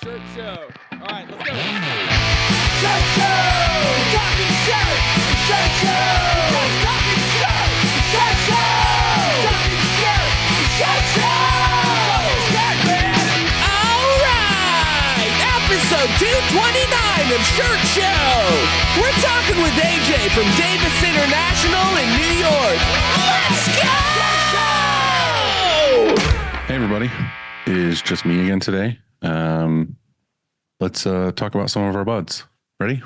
Shirt show. All right, let's go. Shirt show! Talking shirt! Shirt show! Talking shirt! Shirt show! Talking shirt! Shirt show! Talking shirt, man! All right! Episode 229 of Shirt Show! We're talking with AJ from Davis International in New York. Let's go! Hey everybody, it is just me again today. Let's talk about some of our buds. Ready?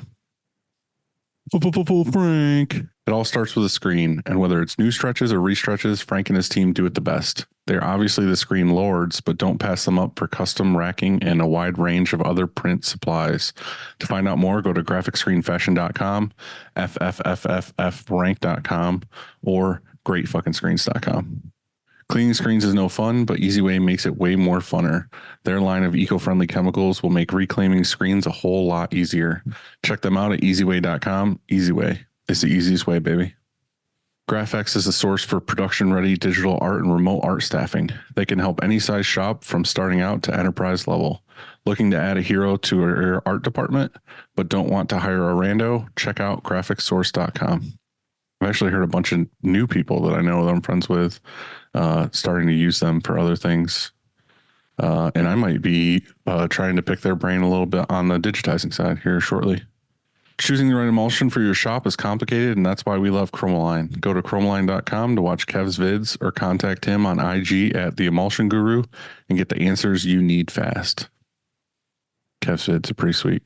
Frank. It all starts with a screen, and whether it's new stretches or restretches, Frank and his team do it the best. They're obviously the screen lords, but don't pass them up for custom racking and a wide range of other print supplies. To find out more, go to graphicscreenfashion.com, fffffrank.com, or greatfuckingscreens.com. Cleaning screens is no fun, but EasyWay makes it way more funner. Their line of eco-friendly chemicals will make reclaiming screens a whole lot easier. Check them out at easyway.com. EasyWay. It's the easiest way, baby. Graphics is a source for production-ready digital art and remote art staffing. They can help any size shop from starting out to enterprise level. Looking to add a hero to your art department, but don't want to hire a rando? Check out graphicsource.com. I've actually heard a bunch of new people that I know that I'm friends with starting to use them for other things. And I might be trying to pick their brain a little bit on the digitizing side here shortly. Choosing the right emulsion for your shop is complicated, and that's why we love Chromaline. Go to chromaline.com to watch Kev's vids or contact him on IG at The Emulsion Guru and get the answers you need fast. Kev's vids are pretty sweet.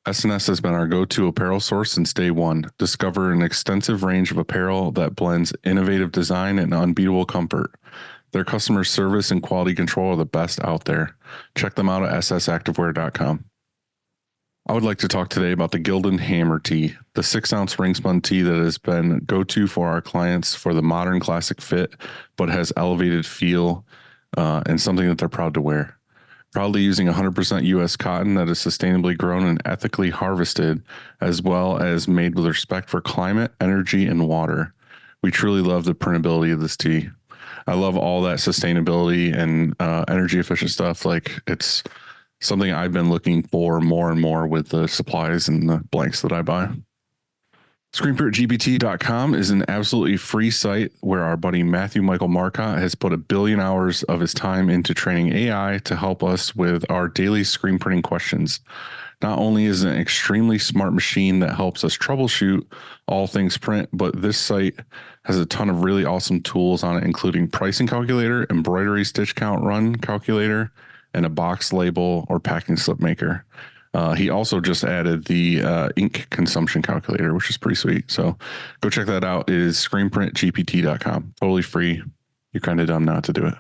S&S has been our go-to apparel source since day one. Discover an extensive range of apparel that blends innovative design and unbeatable comfort. Their customer service and quality control are the best out there. Check them out at ssactivewear.com. I would like to talk today about the Gildan Hammer Tee, the 6-ounce ring spun tee that has been go-to for our clients for the modern classic fit, but has elevated feel and something that they're proud to wear. Proudly using 100% U.S. cotton that is sustainably grown and ethically harvested, as well as made with respect for climate, energy, and water. We truly love the printability of this tee. I love all that sustainability and energy efficient stuff. Like, it's something I've been looking for more and more with the supplies and the blanks that I buy. ScreenPrintGPT.com is an absolutely free site where our buddy Matthew Michael Marcotte has put 1 billion hours of his time into training AI to help us with our daily screen printing questions. Not only is it an extremely smart machine that helps us troubleshoot all things print, but this site has a ton of really awesome tools on it, including pricing calculator, embroidery stitch count run calculator, and a box label or packing slip maker. He also just added the ink consumption calculator, which is pretty sweet. So go check that out. It is screenprintgpt.com. Totally free. You're kind of dumb not to do it.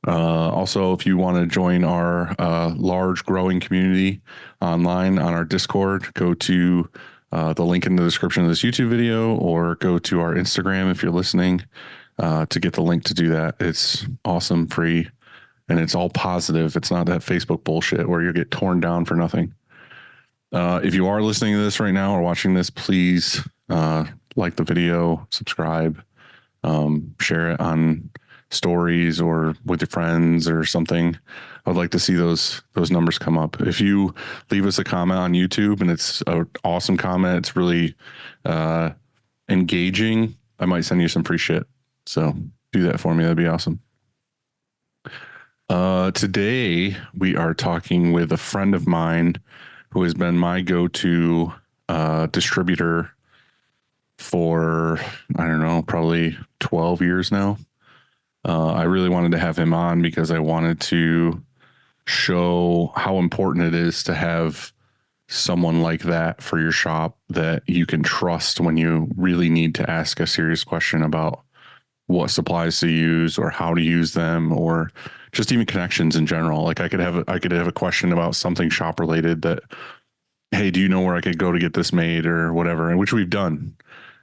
Also, if you want to join our large growing community online on our Discord, go to the link in the description of this YouTube video, or go to our Instagram if you're listening to get the link to do that. It's awesome, free. And it's all positive. It's not that Facebook bullshit where you get torn down for nothing. If you are listening to this right now or watching this, please like the video, subscribe, share it on stories or with your friends or something. I'd like to see those numbers come up. If you leave us a comment on YouTube and it's an awesome comment, it's really engaging, I might send you some free shit. So do that for me. That'd be awesome. Today we are talking with a friend of mine who has been my go-to distributor for, I don't know, probably 12 years now. I really wanted to have him on because I wanted to show how important it is to have someone like that for your shop that you can trust when you really need to ask a serious question about what supplies to use or how to use them, or just even connections in general. Like I could have a question about something shop related that, hey, do you know where I could go to get this made or whatever, and which we've done.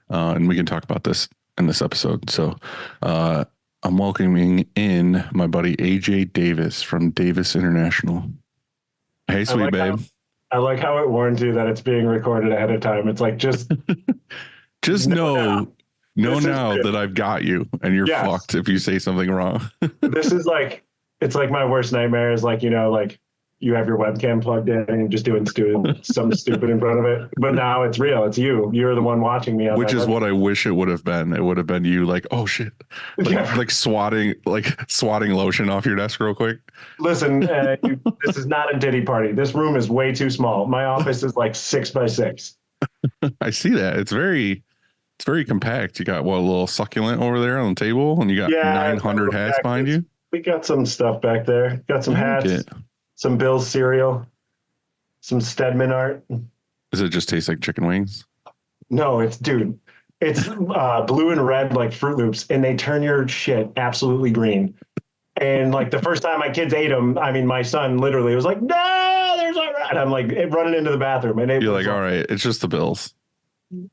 And we can talk about this in this episode. So I'm welcoming in my buddy AJ Davis from Davis International. Hey, sweet babe. I like how it warns you that it's being recorded ahead of time. It's like, just know now that I've got you, and you're fucked if you say something wrong. This is like, it's like my worst nightmare is like, you know, like you have your webcam plugged in and you're just doing something stupid in front of it. But now it's real. It's you. You're the one watching me. Which is what I wish it would have been. It would have been you like, oh shit. Like swatting lotion off your desk real quick. Listen, this is not a ditty party. This room is way too small. My office is like 6 by 6. I see that. It's very compact. You got a little succulent over there on the table, and you got 900 hats behind you. We got some stuff back there. Got some hats, some Bill's cereal, some Stedman art. Does it just taste like chicken wings? No, it's blue and red like Fruit Loops, and they turn your shit absolutely green. And like the first time my kids ate them, I mean, my son literally was like, "No, there's a rat." I'm like running into the bathroom, and you're like, "All right, it's just the Bills."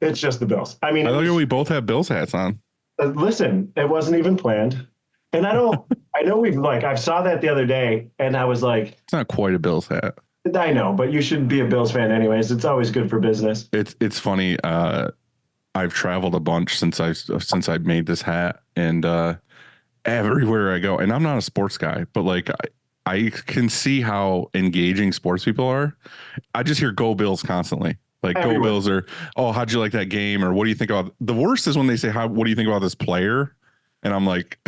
It's just the Bills. I mean, I think we both have Bills hats on. Listen, it wasn't even planned. And I know I saw that the other day and I was like, it's not quite a Bills hat. I know, but you should be a Bills fan anyways. It's always good for business. It's funny. I've traveled a bunch since I made this hat, and everywhere I go, and I'm not a sports guy, but like I can see how engaging sports people are. I just hear "Go Bills" constantly. Like Go Bills, or how'd you like that game, or what do you think about? The worst is when they say, what do you think about this player? And I'm like,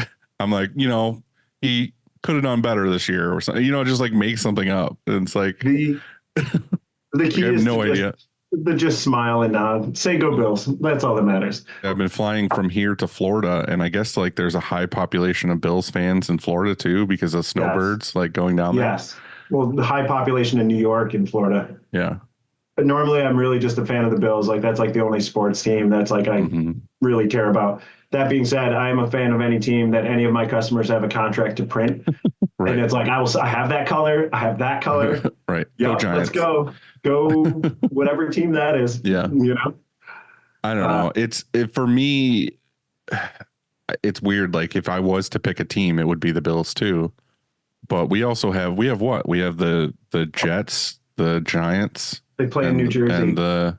he could have done better this year, or something. Just like make something up. And it's like the key is no idea. Just smile and nod. Say "Go Bills." That's all that matters. I've been flying from here to Florida, and I guess like there's a high population of Bills fans in Florida too because of snowbirds like going down there. Yes. Well, the high population in New York and Florida. Yeah. But normally I'm really just a fan of the Bills. Like that's like the only sports team that's like I really care about. That being said, I am a fan of any team that any of my customers have a contract to print. Right. And it's like, I have that color. I have that color. Right. Go Giants. Let's go whatever team that is. Yeah. I don't know. For me, it's weird. Like if I was to pick a team, it would be the Bills too. But we have what? We have the Jets, the Giants. They play in New Jersey. And the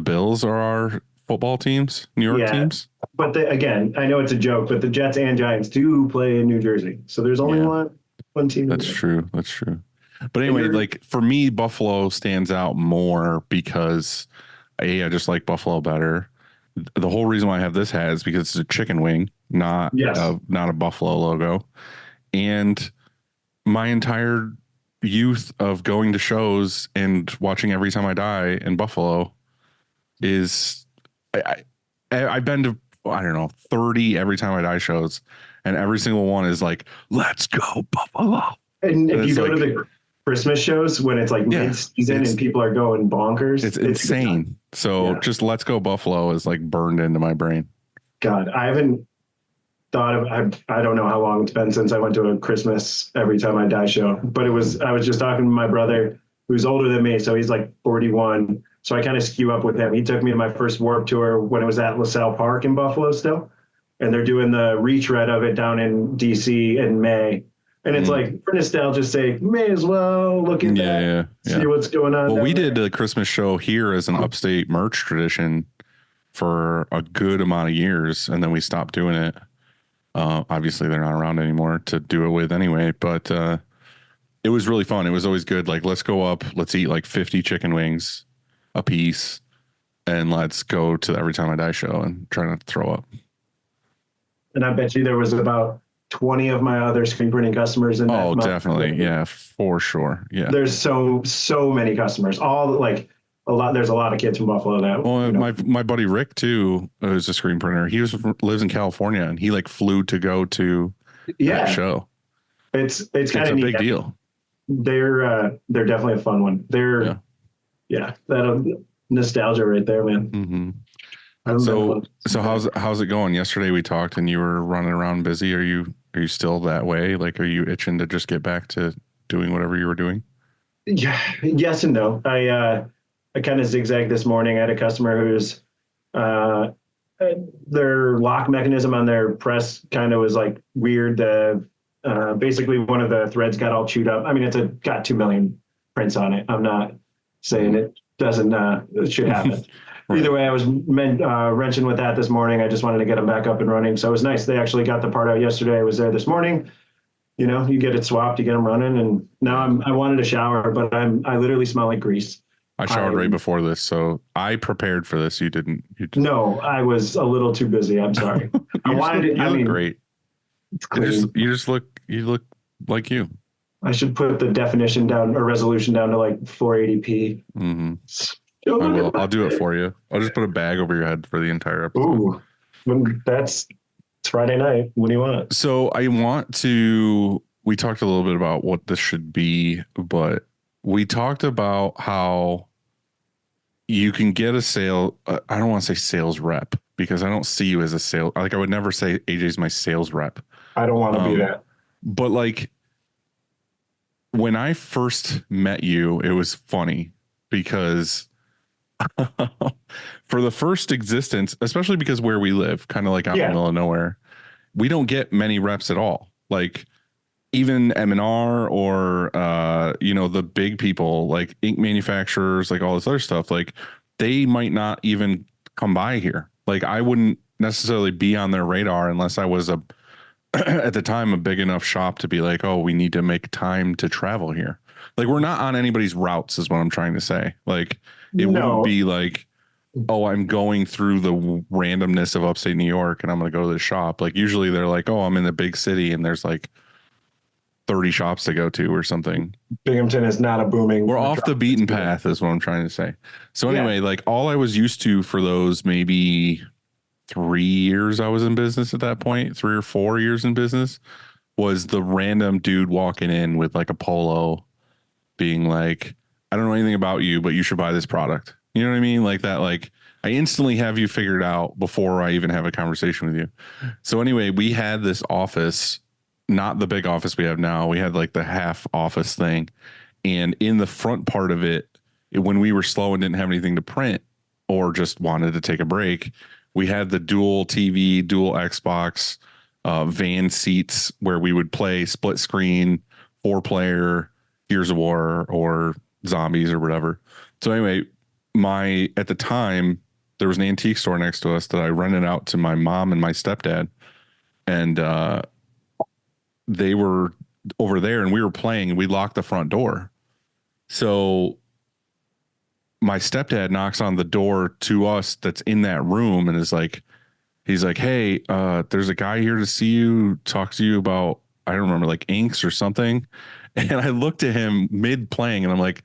Bills are our football teams, New York teams. But again, I know it's a joke, but the Jets and Giants do play in New Jersey. So there's only one team. That's true. But anyway, like for me, Buffalo stands out more because I just like Buffalo better. The whole reason why I have this hat is because it's a chicken wing, not a Buffalo logo. And my entire youth of going to shows and watching Every Time I Die in Buffalo is I've been to, I don't know, 30 Every Time I Die shows, and every single one is like, let's go Buffalo. And if you go to the Christmas shows when it's like mid-season and people are going bonkers, it's insane. So just let's go Buffalo is like burned into my brain. God, I haven't thought of, I don't know how long it's been since I went to a Christmas Every Time I Die show, but I was just talking to my brother who's older than me. So he's like 41. So I kind of skew up with him. He took me to my first Warped Tour when it was at LaSalle Park in Buffalo still. And they're doing the retread of it down in DC in May. And it's like, for nostalgia's sake, may as well look at that, see what's going on. Well, we did a Christmas show here as an upstate merch tradition for a good amount of years. And then we stopped doing it. Obviously, they're not around anymore to do it with anyway. But it was really fun. It was always good. Like, let's go up. Let's eat like 50 chicken wings a piece. And let's go to the Every Time I Die show and try not to throw up. And I bet you there was about 20 of my other screen printing customers in that month. Definitely. Yeah, for sure. Yeah. There's so many customers. There's a lot of kids from Buffalo that. Well, my buddy Rick too is a screen printer. He lives in California, and he like flew to go to that show. It's kind of a big deal. They're definitely a fun one. That nostalgia right there, man. Mm-hmm. So how's it going? Yesterday we talked and you were running around busy. Are you still that way? Like, are you itching to just get back to doing whatever you were doing? Yeah. Yes and no. I kind of zigzagged this morning. I had a customer who's their lock mechanism on their press kind of was like weird. Basically one of the threads got all chewed up. I mean, got 2 million prints on it. I'm not saying it doesn't, it should happen. Right. Either way, I was wrenching with that this morning. I just wanted to get them back up and running. So it was nice. They actually got the part out yesterday. I was there this morning. you know, you get it swapped, you get them running, and now I wanted a shower, but I literally smell like grease. I showered right before this, so I prepared for this. You didn't. No, I was a little too busy. I'm sorry. I wanted it. You I look mean, great. it's clean. You look like you. I should put the definition down or resolution down to like 480p. Mm-hmm. I will. I'll do it for you. I'll just put a bag over your head for the entire episode. Ooh, it's Friday night. What do you want? So we talked a little bit about what this should be, but we talked about how you can get a sale. I don't want to say sales rep because I don't see you as a sales. Like I would never say AJ's my sales rep. I don't want to be that. But like when I first met you, it was funny because for the first existence, especially because where we live, kind of like out in the middle of nowhere, we don't get many reps at all. Like even M&R or, the big people like ink manufacturers, like all this other stuff, like they might not even come by here. Like I wouldn't necessarily be on their radar unless I was at the time, a big enough shop to be like, oh, we need to make time to travel here. Like we're not on anybody's routes is what I'm trying to say. Like it wouldn't be like, oh, I'm going through the randomness of upstate New York and I'm going to go to the shop. Like usually they're like, oh, I'm in the big city and there's like 30 shops to go to or something. Binghamton is not a booming. We're off the beaten path is what I'm trying to say. So anyway, like all I was used to for those maybe 3 years I was in business at that point, 3 or 4 years in business, was the random dude walking in with like a polo being like, I don't know anything about you, but you should buy this product. You know what I mean? Like that, like I instantly have you figured out before I even have a conversation with you. So anyway, we had this office, not the big office we have now. We had like the half office thing. And in the front part of it, when we were slow and didn't have anything to print or just wanted to take a break, we had the dual TV, dual Xbox, van seats where we would play split screen, 4-player, Gears of War or Zombies or whatever. So anyway, at the time, there was an antique store next to us that I rented out to my mom and my stepdad. And they were over there and we were playing and we locked the front door. So my stepdad knocks on the door to us that's in that room and is like, he's like, hey, there's a guy here to see you, talk to you about, I don't remember, like inks or something. And I looked at him mid playing and I'm like,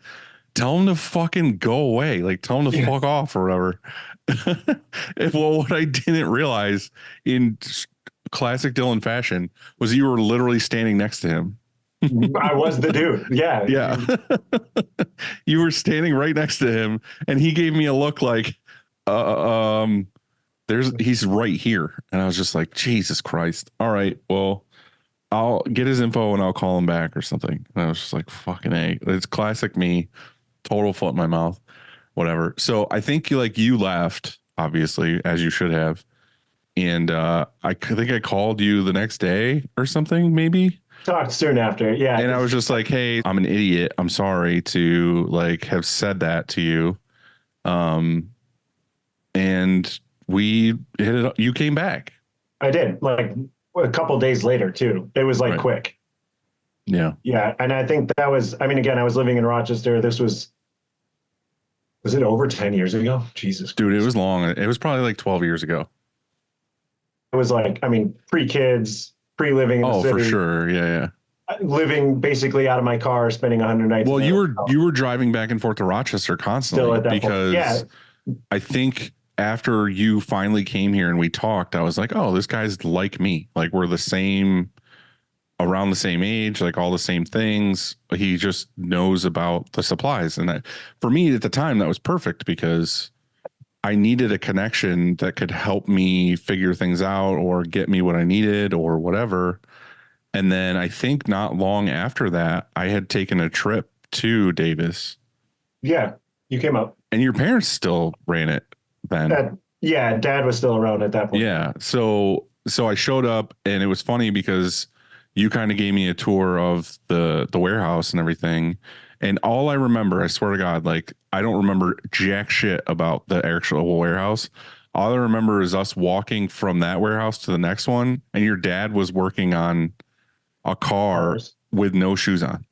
tell him to fucking go away. Like tell him to fuck off or whatever. Well, what I didn't realize in classic Dylan fashion was you were literally standing next to him. I was the dude. Yeah. Yeah. You were standing right next to him and he gave me a look like, he's right here. And I was just like, Jesus Christ. All right, well, I'll get his info and I'll call him back or something. And I was just like, fucking A. It's classic me, total foot in my mouth, whatever. So I think you left, obviously, as you should have. And I think I called you the next day or something, maybe. Talked soon after. Yeah. And I was just like, hey, I'm an idiot. I'm sorry to like have said that to you. And we hit it up. You came back. I did, like a couple days later too. It was like quick. Yeah. Yeah. And I think that was, I mean, again, I was living in Rochester. This was it over 10 years ago? Jesus Dude, Christ. It was long. It was probably like 12 years ago. It was like, I mean, pre-kids, pre-living in the city. Oh, for sure. Yeah. Living basically out of my car, spending 100 nights. Well, you were driving back and forth to Rochester constantly because I think after you finally came here and we talked, I was like, oh, this guy's like me. Like we're the same, around the same age, like all the same things. He just knows about the supplies. And for me at the time, that was perfect because I needed a connection that could help me figure things out or get me what I needed or whatever. And then I think not long after that, I had taken a trip to Davis. Yeah, you came up. And your parents still ran it then. Dad was still around at that point. Yeah. So I showed up and it was funny because you kind of gave me a tour of the warehouse and everything. And all I remember, I swear to God, like I don't remember jack shit about the actual warehouse. All I remember is us walking from that warehouse to the next one, and your dad was working on a car Cars. with no shoes on.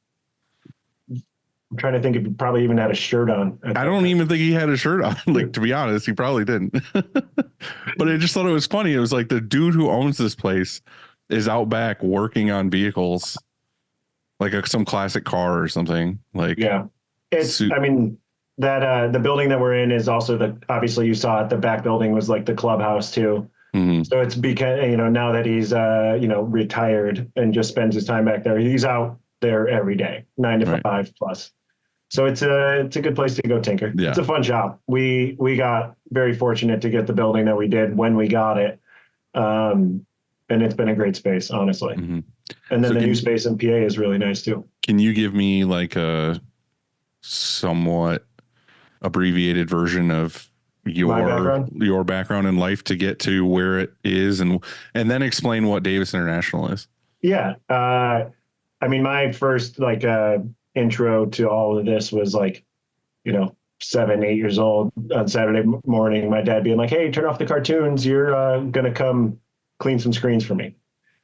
I'm trying to think if he probably even had a shirt on. I don't even think he had a shirt on. Like, to be honest, he probably didn't. But I just thought it was funny. It was like the dude who owns this place is out back working on vehicles, like some classic car or something. Like, Yeah, I mean, that the building that we're in is also obviously you saw it, the back building was like the clubhouse too. mm-hmm. So it's because, now that he's, retired and just spends his time back there, he's out there every day, 9 to 5 plus. So it's a good place to go tinker. Yeah. It's a fun shop. We got very fortunate to get the building that we did when we got it. And it's been a great space, honestly. Mm-hmm. And then the new space in PA is really nice too. Can you give me like a somewhat abbreviated version of your background in life to get to where it is, and then explain what Davis International is? Yeah. I mean, my first intro to all of this was 7, 8 years old on Saturday morning, my dad being like, "Hey, turn off the cartoons. You're going to come clean some screens for me."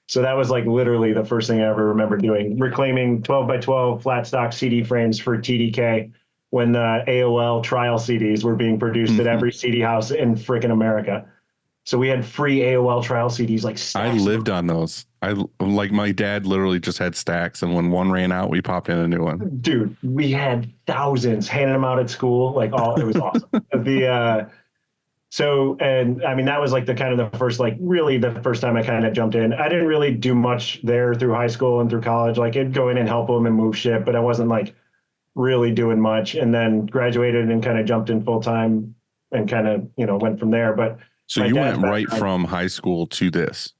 So that was like literally the first thing I ever remember doing, reclaiming 12 by 12 flat stock CD frames for TDK when the AOL trial CDs were being produced at every CD house in frickin' America. So we had free AOL trial CDs like stacks. I lived on those. My dad literally just had stacks, and when one ran out, we popped in a new one. Dude, we had thousands, handing them out at school. It was awesome. And I mean, that was really the first time I kind of jumped in. I didn't really do much there through high school and through college. I'd go in and help them and move shit, but I wasn't really doing much, and then graduated and kind of jumped in full time and kind of, went from there. But so you went right from high school to this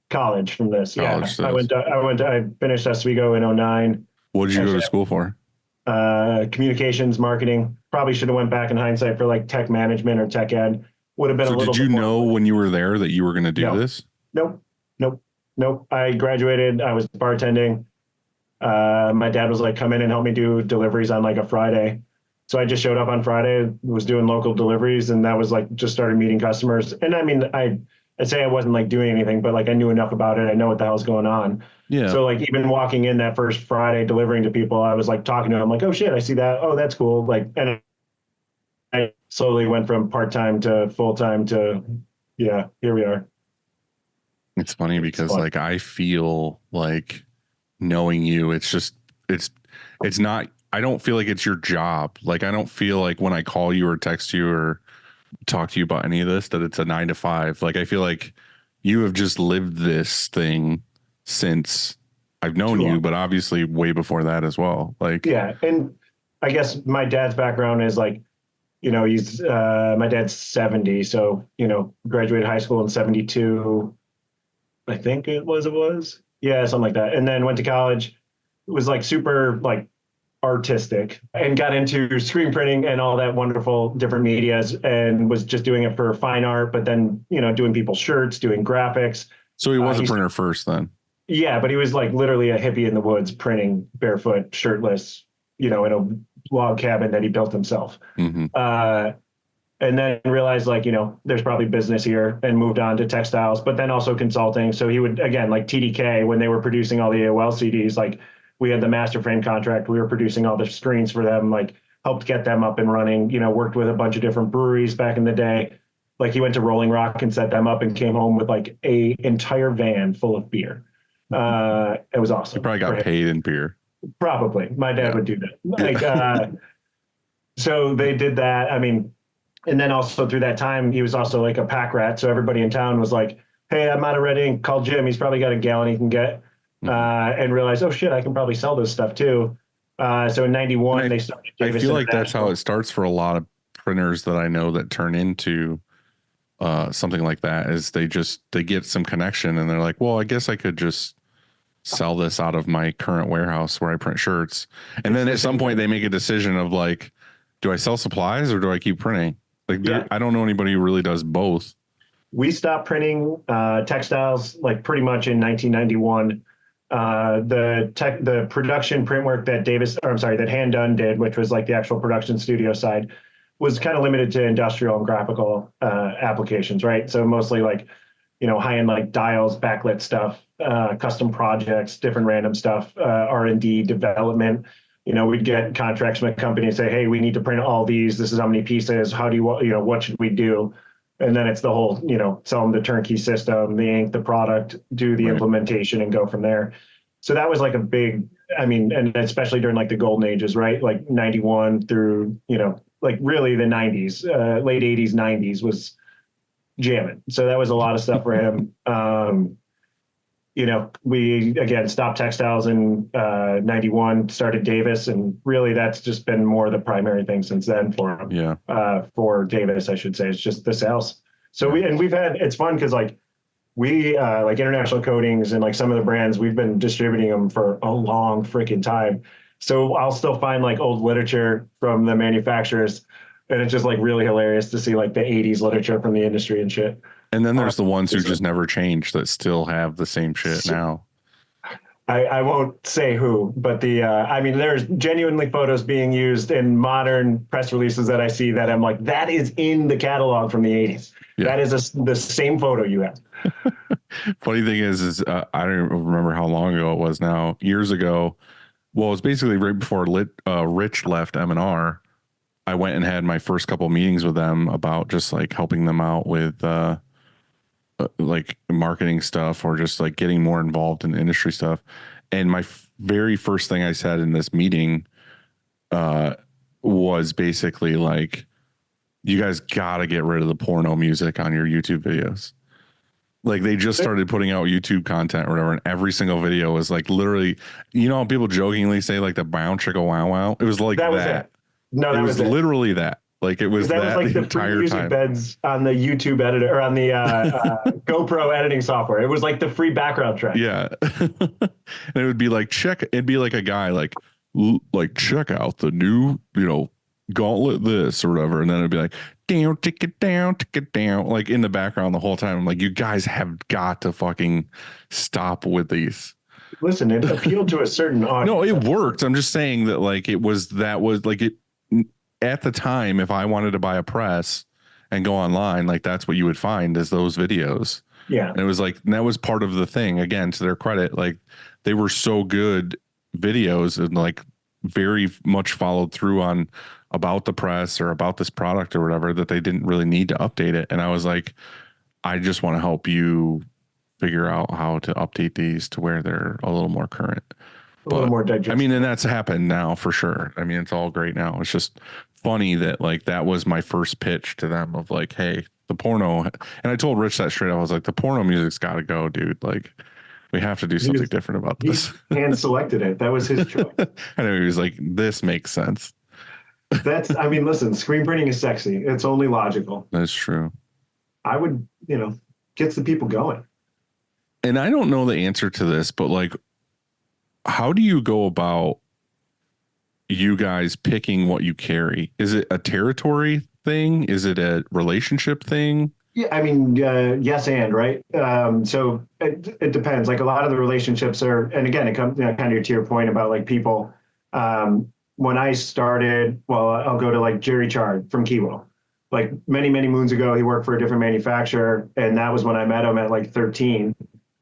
college from this. College, yeah. I finished Oswego in 2009. What did you go to school for? Communications, marketing. Probably should have went back in hindsight for tech management or tech ed. Would have been a little bit. Did you know when you were there that you were going to do this? Nope. I graduated. I was bartending. My dad was like, "Come in and help me do deliveries on a Friday." So I just showed up on Friday, was doing local deliveries, and that was just started meeting customers. And I mean, I'd say I wasn't doing anything, but I knew enough about it. I know what the hell's going on. Yeah. So even walking in that first Friday delivering to people, I was talking to them "Oh shit, I see that. Oh, that's cool." And I slowly went from part-time to full-time to, here we are. It's funny because I feel knowing you, it's not, I don't feel like it's your job. I don't feel like when I call you or text you or talk to you about any of this, that it's a 9 to 5. I feel like you have just lived this thing since I've known you, but obviously way before that as well. Yeah. And I guess my dad's background is he's my dad's 70. So, graduated high school in 72. I think it was. Yeah, something like that. And then went to college. It was super artistic and got into screen printing and all that wonderful different medias, and was just doing it for fine art, but then, doing people's shirts, doing graphics. So he was a printer first then. Yeah, but he was literally a hippie in the woods printing barefoot, shirtless, in a log cabin that he built himself. Mm-hmm. And then realized there's probably business here, and moved on to textiles, but then also consulting. So he would, again, TDK, when they were producing all the AOL CDs, we had the master frame contract. We were producing all the screens for them, helped get them up and running, worked with a bunch of different breweries back in the day. He went to Rolling Rock and set them up and came home with a entire van full of beer. It was awesome. You probably got paid in beer. Probably. My dad would do that. So they did that. I mean, and then also through that time, he was also a pack rat. So everybody in town was like, "Hey, I'm out of Reading. Call Jim. He's probably got a gallon he can get." And realized, "Oh shit, I can probably sell this stuff too." So in 91, they started. I feel like that's how it starts for a lot of printers that I know that turn into something like that. Is they get some connection and they're like, "Well, I guess I could just sell this out of my current warehouse where I print shirts." And then at some point they make a decision of do I sell supplies or do I keep printing? I don't know anybody who really does both. We stopped printing textiles pretty much in 1991. The production print work that that Hand Done did, which was the actual production studio side, was kind of limited to industrial and graphical applications, right? So mostly high-end like dials, backlit stuff, custom projects, different random stuff, R&D development. We'd get contracts from a company and say, hey, we need to print all these. This is how many pieces. How do what should we do? And then it's the whole, sell them the turnkey system, the ink, the product, do the implementation and go from there. So that was like a big, and especially during like the golden ages, right? Like 91 through, like really the 90s, late 80s, 90s was jamming. So that was a lot of stuff for him. We again stopped textiles in 91, started Davis, and really that's just been more the primary thing since then for him. Yeah. For Davis, I should say, it's just the sales. So we've had, it's fun because like we like International Coatings and like some of the brands, we've been distributing them for a long freaking time. So I'll still find like old literature from the manufacturers, and it's just like really hilarious to see like the 80s literature from the industry and shit. And then there's the ones who just never change that still have the same shit now. I won't say who, but there's genuinely photos being used in modern press releases that I see that I'm like, that is in the catalog from the 80s. Yeah. That is the same photo you have. Funny thing is I don't remember how long ago it was now. Years ago, well, it was basically right before Rich left M&R. I went and had my first couple meetings with them about just like helping them out with like marketing stuff or just like getting more involved in industry stuff. And my very first thing I said in this meeting was basically like, you guys got to get rid of the porno music on your YouTube videos. Like they just started putting out YouTube content or whatever, and every single video was like literally, how people jokingly say like the brown chicka wow wow. It was like that. Was it. No, that was literally that. Like it was that was like the entire music time. Beds on the YouTube editor or on the GoPro editing software. It was like the free background track. Yeah. And it would be like it'd be like a guy like check out the new, gauntlet this or whatever. And then it'd be like down, tick it down, like in the background the whole time. I'm like, you guys have got to fucking stop with these. Listen, it appealed to a certain audience. No, it worked. I'm just saying that like that was like it at the time. If I wanted to buy a press and go online, like that's what you would find is those videos. Yeah. And it was like, and that was part of the thing. Again, to their credit, like they were so good videos and like very much followed through on about the press or about this product or whatever that they didn't really need to update it. And I was like, I just want to help you figure out how to update these to where they're a little more current. A little more digestible. And that's happened now for sure. It's all great now. It's just funny that like that was my first pitch to them of like, hey, the porno. And I told Rich that straight up. I was like, the porno music's got to go, dude. Like we have to do something different about this. He hand selected it. That was his choice. I know he was like, this makes sense. Listen, screen printing is sexy. It's only logical. That's true. I would, gets the people going. And I don't know the answer to this, but like, how do you go about you guys picking what you carry? Is it a territory thing? Is it a relationship thing? Yeah, yes and right. So it depends. Like a lot of the relationships are, and again, it comes kind of to your point about like people. When I started, I'll go to like Jerry Chard from Kiwo. Like many, many moons ago, he worked for a different manufacturer, and that was when I met him at like 13.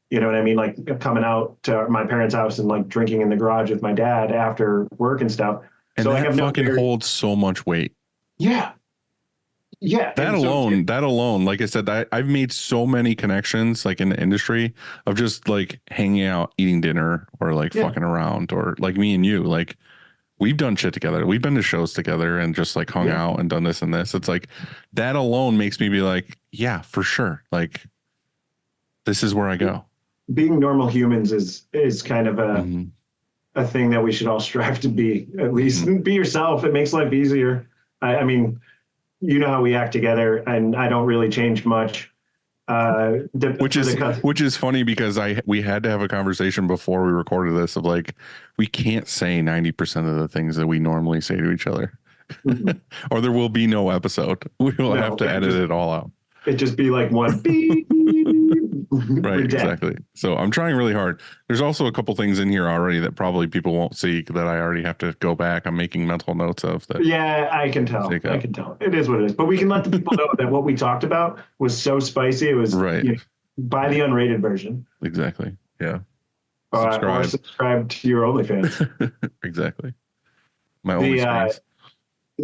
You know what I mean? Like coming out to my parents' house and like drinking in the garage with my dad after work and stuff. And so that like, fucking holds so much weight. Yeah. Yeah. That alone, like I said, I've made so many connections like in the industry of just like hanging out, eating dinner or like fucking around or like me and you, like we've done shit together. We've been to shows together and just like hung out and done this and this. It's like that alone makes me be like, yeah, for sure. Like this is where I go. Being normal humans is kind of a thing that we should all strive to be, at least. Be yourself. It makes life easier. I mean, you know how we act together, and I don't really change much. Which is funny because we had to have a conversation before we recorded this of like, we can't say 90% of the things that we normally say to each other, or there will be no episode. We will have to edit it all out. It'd just be like one beep. Right, exactly. So I'm trying really hard. There's also a couple things in here already that probably people won't see that I already have to go back. I'm making mental notes of that. Yeah, I can tell. It is what it is. But we can let the people know that what we talked about was so spicy. It was right. Buy the unrated version. Exactly. Yeah. Or Subscribe. subscribe to your OnlyFans. Exactly. My only The screens.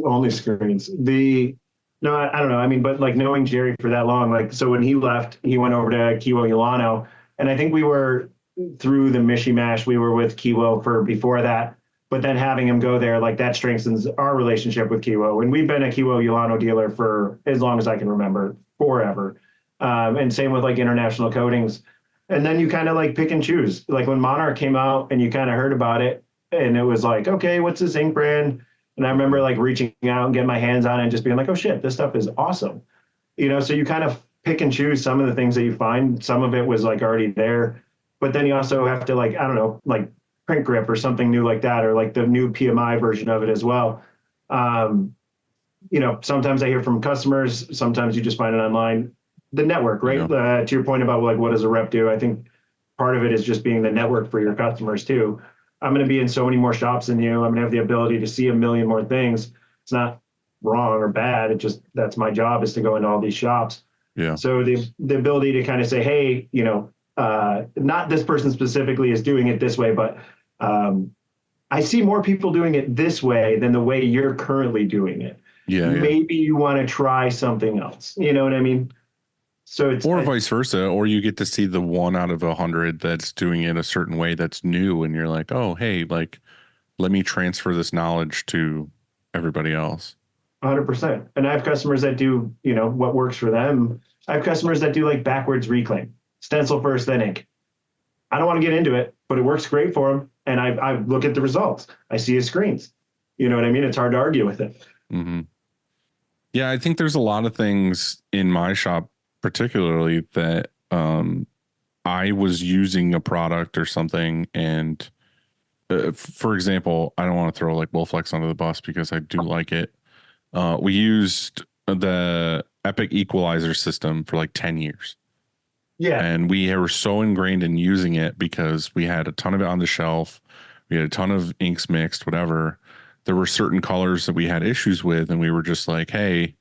only screens. No, I don't know. I mean, but like knowing Jerry for that long, like so when he left, he went over to Kiwo Yulano, and I think we were through the Mishi Mash. We were with Kiwo for before that, but then having him go there, like that strengthens our relationship with Kiwo. And we've been a Kiwo Yulano dealer for as long as I can remember, forever. And same with like international coatings. And then you kind of like pick and choose. Like when Monarch came out, and you kind of heard about it, and it was like, okay, what's this ink brand? And I remember like reaching out and getting my hands on it and just being like, oh shit, this stuff is awesome. So you kind of pick and choose some of the things that you find. Some of it was like already there, but then you also have to like, I don't know, like print grip or something new like that, or like the new PMI version of it as well. Sometimes I hear from customers, sometimes you just find it online. The network, right? Yeah. To your point about like, what does a rep do? I think part of it is just being the network for your customers too. I'm going to be in so many more shops than you. I'm going to have the ability to see a million more things. It's not wrong or bad. It just, that's my job, is to go into all these shops. Yeah. So the ability to kind of say, hey, not this person specifically is doing it this way, but I see more people doing it this way than the way you're currently doing it. Yeah. Maybe you want to try something else. You know what I mean? So it's, Or vice versa, or you get to see the 1 out of 100 that's doing it a certain way that's new, and you're like, oh, hey, like, let me transfer this knowledge to everybody else. 100%. And I have customers that do, what works for them. I have customers that do like backwards reclaim, stencil first, then ink. I don't want to get into it, but it works great for them. And I look at the results. I see his screens. You know what I mean? It's hard to argue with it. Mm-hmm. Yeah, I think there's a lot of things in my shop, particularly that I was using a product or something, and for example, I don't want to throw like Wolflex under the bus because I do like it. We used the Epic Equalizer system for like 10 years. Yeah. And we were so ingrained in using it because we had a ton of it on the shelf. We had a ton of inks mixed, whatever. There were certain colors that we had issues with, and we were just like, hey,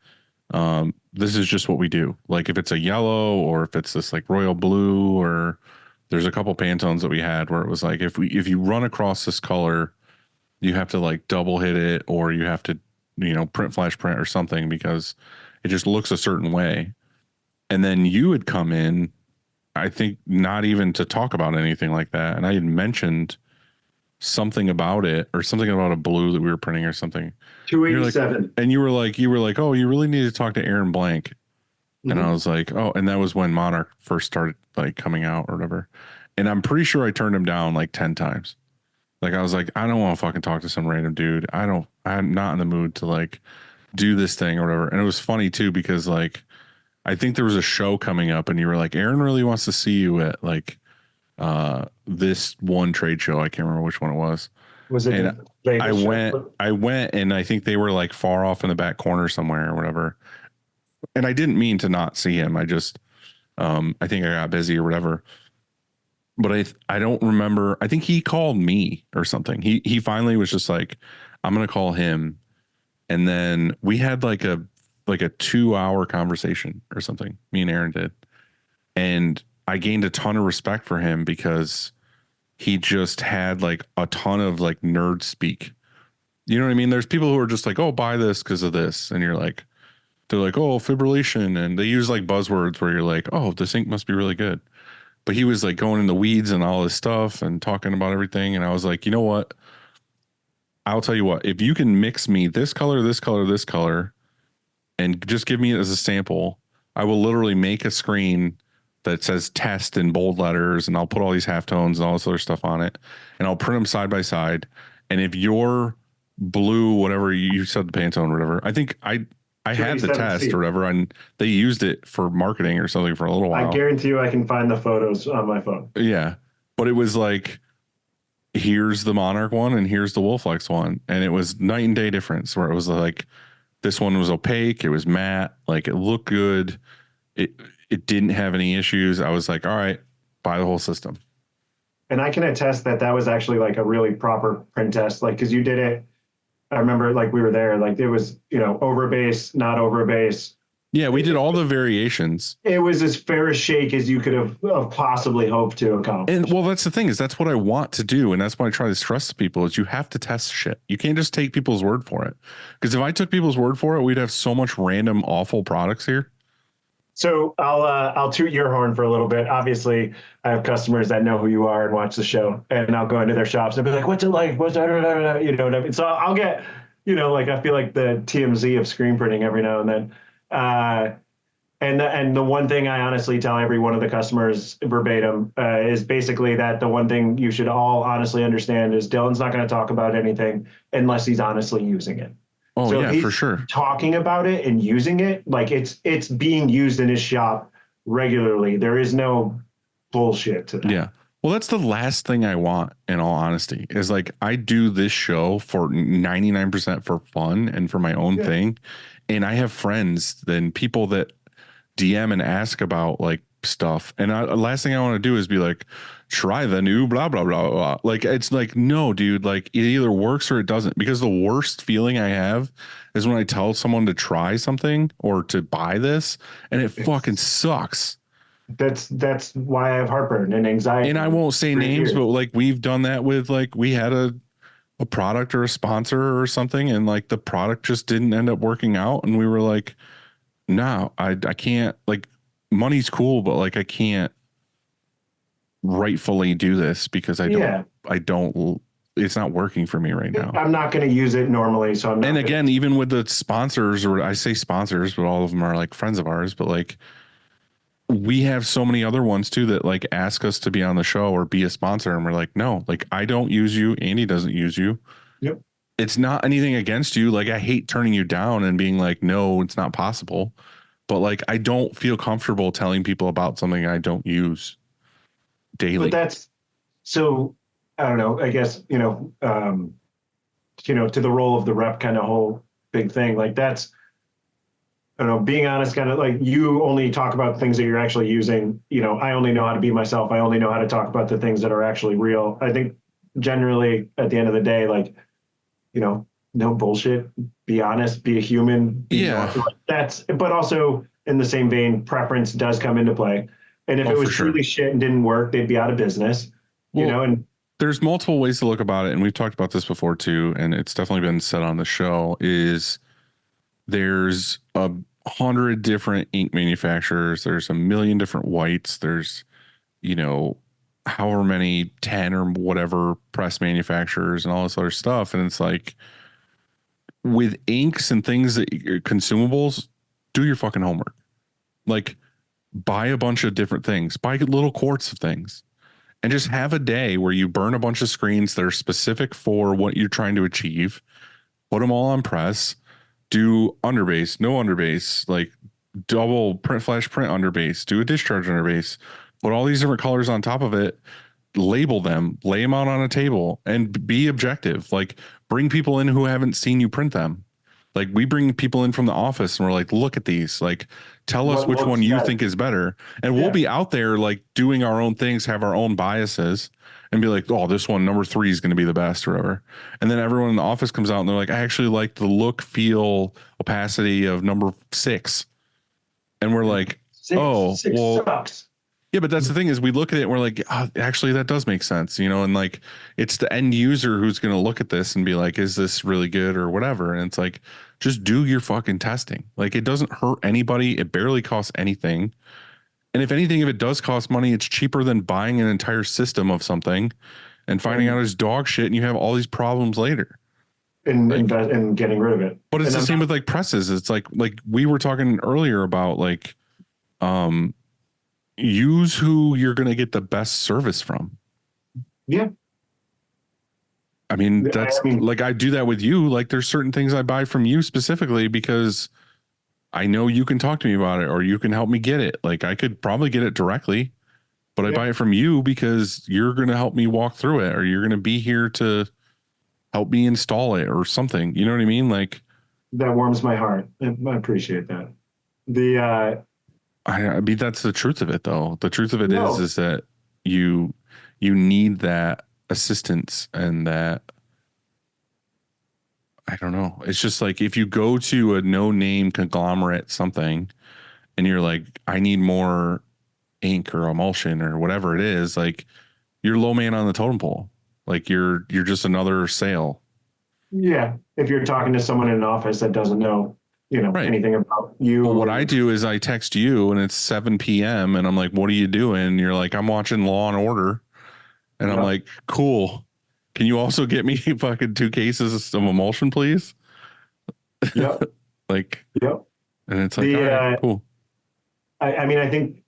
this is just what we do. Like if it's a yellow, or if it's this like royal blue, or there's a couple Pantones that we had where it was like, if you run across this color, you have to like double hit it, or you have to, print flash print or something, because it just looks a certain way. And then you would come in, I think not even to talk about anything like that. And I had mentioned something about it, or something about a blue that we were printing or something. 287. Like, and you were like, oh, you really need to talk to Aaron Blank. Mm-hmm. And I was like, oh, and that was when Monarch first started like coming out or whatever. And I'm pretty sure I turned him down like 10 times. Like I was like, I don't want to fucking talk to some random dude. I'm not in the mood to like do this thing or whatever. And it was funny too, because like, I think there was a show coming up, and you were like, Aaron really wants to see you at like this one trade show. I can't remember which one it was. Was it? And I went, and I think they were like far off in the back corner somewhere or whatever. And I didn't mean to not see him. I just, I think I got busy or whatever. But I don't remember. I think he called me or something. He finally was just like, I'm gonna call him. And then we had like a 2-hour conversation or something. Me and Aaron did. And I gained a ton of respect for him because he just had like a ton of like nerd speak. You know what I mean? There's people who are just like, oh, buy this because of this. And you're like, they're like, oh, fibrillation. And they use like buzzwords where you're like, oh, this ink must be really good. But he was like going in the weeds and all this stuff and talking about everything. And I was like, you know what? I'll tell you what, if you can mix me this color, this color, this color, and just give me it as a sample, I will literally make a screen that says test in bold letters, and I'll put all these halftones and all this other stuff on it, and I'll print them side by side. And if your blue, whatever you said, the Pantone or whatever, I think I had the test or whatever, and they used it for marketing or something for a little while. I guarantee you I can find the photos on my phone. Yeah. But it was like, here's the Monarch one and here's the Wolflex one. And it was night and day difference, where it was like, this one was opaque. It was matte. Like it looked good. It didn't have any issues. I was like, all right, buy the whole system. And I can attest that was actually like a really proper print test. Like, cause you did it. I remember like we were there, like it was, over base, not over base, Yeah, we did all the variations. It was as fair a shake as you could have possibly hoped to accomplish. And well, that's the thing, is that's what I want to do. And that's why I try to stress to people is you have to test shit. You can't just take people's word for it. Because if I took people's word for it, we'd have so much random awful products here. So I'll toot your horn for a little bit. Obviously, I have customers that know who you are and watch the show, and I'll go into their shops and be like, "What's it like? What's that?" You know what I mean? So I'll get, like I feel like the TMZ of screen printing every now and then. And the one thing I honestly tell every one of the customers verbatim is basically that the one thing you should all honestly understand is Dylan's not going to talk about anything unless he's honestly using it. Oh, So yeah, if he's for sure. talking about it and using it, like it's being used in his shop regularly. There is no bullshit to that. Yeah. Well, that's the last thing I want, in all honesty, is like I do this show for 99% for fun and for my own thing. And I have friends, then people that DM and ask about like stuff. And last thing I want to do is be like, try the new blah, blah, blah, blah. Like, it's like, no, dude, like it either works or it doesn't. Because the worst feeling I have is when I tell someone to try something or to buy this and it fucking sucks. That's why I have heartburn and anxiety. And I won't say names, years. but like we've done that with like we had a product or a sponsor or something, and like the product just didn't end up working out, and we were like, no, I can't, like money's cool, but like I can't rightfully do this because I don't it's not working for me right now. I'm not going to use it normally, so I'm not. And again, even with the sponsors, or I say sponsors, but all of them are like friends of ours, but like we have so many other ones too that like ask us to be on the show or be a sponsor, and we're like, no, like I don't use you. Andy doesn't use you. Yep. It's not anything against you. Like I hate turning you down and being like, no, it's not possible. But like I don't feel comfortable telling people about something I don't use daily. But that's so. I don't know. I guess to the role of the rep kind of whole big thing. Like that's. I don't know, being honest, kind of like you only talk about things that you're actually using. I only know how to be myself. I only know how to talk about the things that are actually real. I think generally at the end of the day, like, no bullshit, be honest, be a human. But also in the same vein, preference does come into play. And if it was truly shit and didn't work, they'd be out of business, and there's multiple ways to look about it. And we've talked about this before too. And it's definitely been said on the show is, there's 100 different ink manufacturers. There's 1 million different whites. There's, however many 10 or whatever press manufacturers and all this other stuff. And it's like with inks and things that consumables, do your fucking homework. Like buy a bunch of different things, buy little quarts of things, and just have a day where you burn a bunch of screens that are specific for what you're trying to achieve. Put them all on press. Do underbase, no underbase, like double print flash print underbase, do a discharge underbase, put all these different colors on top of it, label them, lay them out on a table, and be objective. Like bring people in who haven't seen you print them. Like we bring people in from the office and we're like, look at these, like tell us which one you think is better. And we'll be out there like doing our own things, have our own biases, and be like, oh, this one, number 3 is going to be the best or whatever. And then everyone in the office comes out and they're like, I actually like the look, feel, opacity of number 6. And we're like, six sucks. Yeah, but that's the thing is we look at it and we're like, oh, actually, that does make sense, and like it's the end user who's going to look at this and be like, is this really good or whatever? And it's like, just do your fucking testing. Like it doesn't hurt anybody. It barely costs anything. And if anything, if it does cost money, it's cheaper than buying an entire system of something and finding out it's dog shit and you have all these problems later. And getting rid of it. But it's the same with like presses. It's like we were talking earlier about like, use who you're going to get the best service from. Yeah. I mean, like I do that with you. Like there's certain things I buy from you specifically because I know you can talk to me about it or you can help me get it. Like I could probably get it directly, but I buy it from you because you're going to help me walk through it or you're going to be here to help me install it or something. You know what I mean? Like that warms my heart. I appreciate that. I mean, that's the truth of it though. The truth of it is that you need that assistance and that I don't know. It's just like if you go to a no name conglomerate something and you're like, I need more ink or emulsion or whatever it is, like you're low man on the totem pole. Like you're just another sale. Yeah. If you're talking to someone in an office that doesn't know, Right. anything about you. Well, what I do is I text you and it's 7 p.m. and I'm like, what are you doing? And you're like, I'm watching Law and Order. And I'm like, cool. Can you also get me fucking 2 cases of emulsion, please? Yep. Like, Yep. and it's like, all right, cool. I mean, I think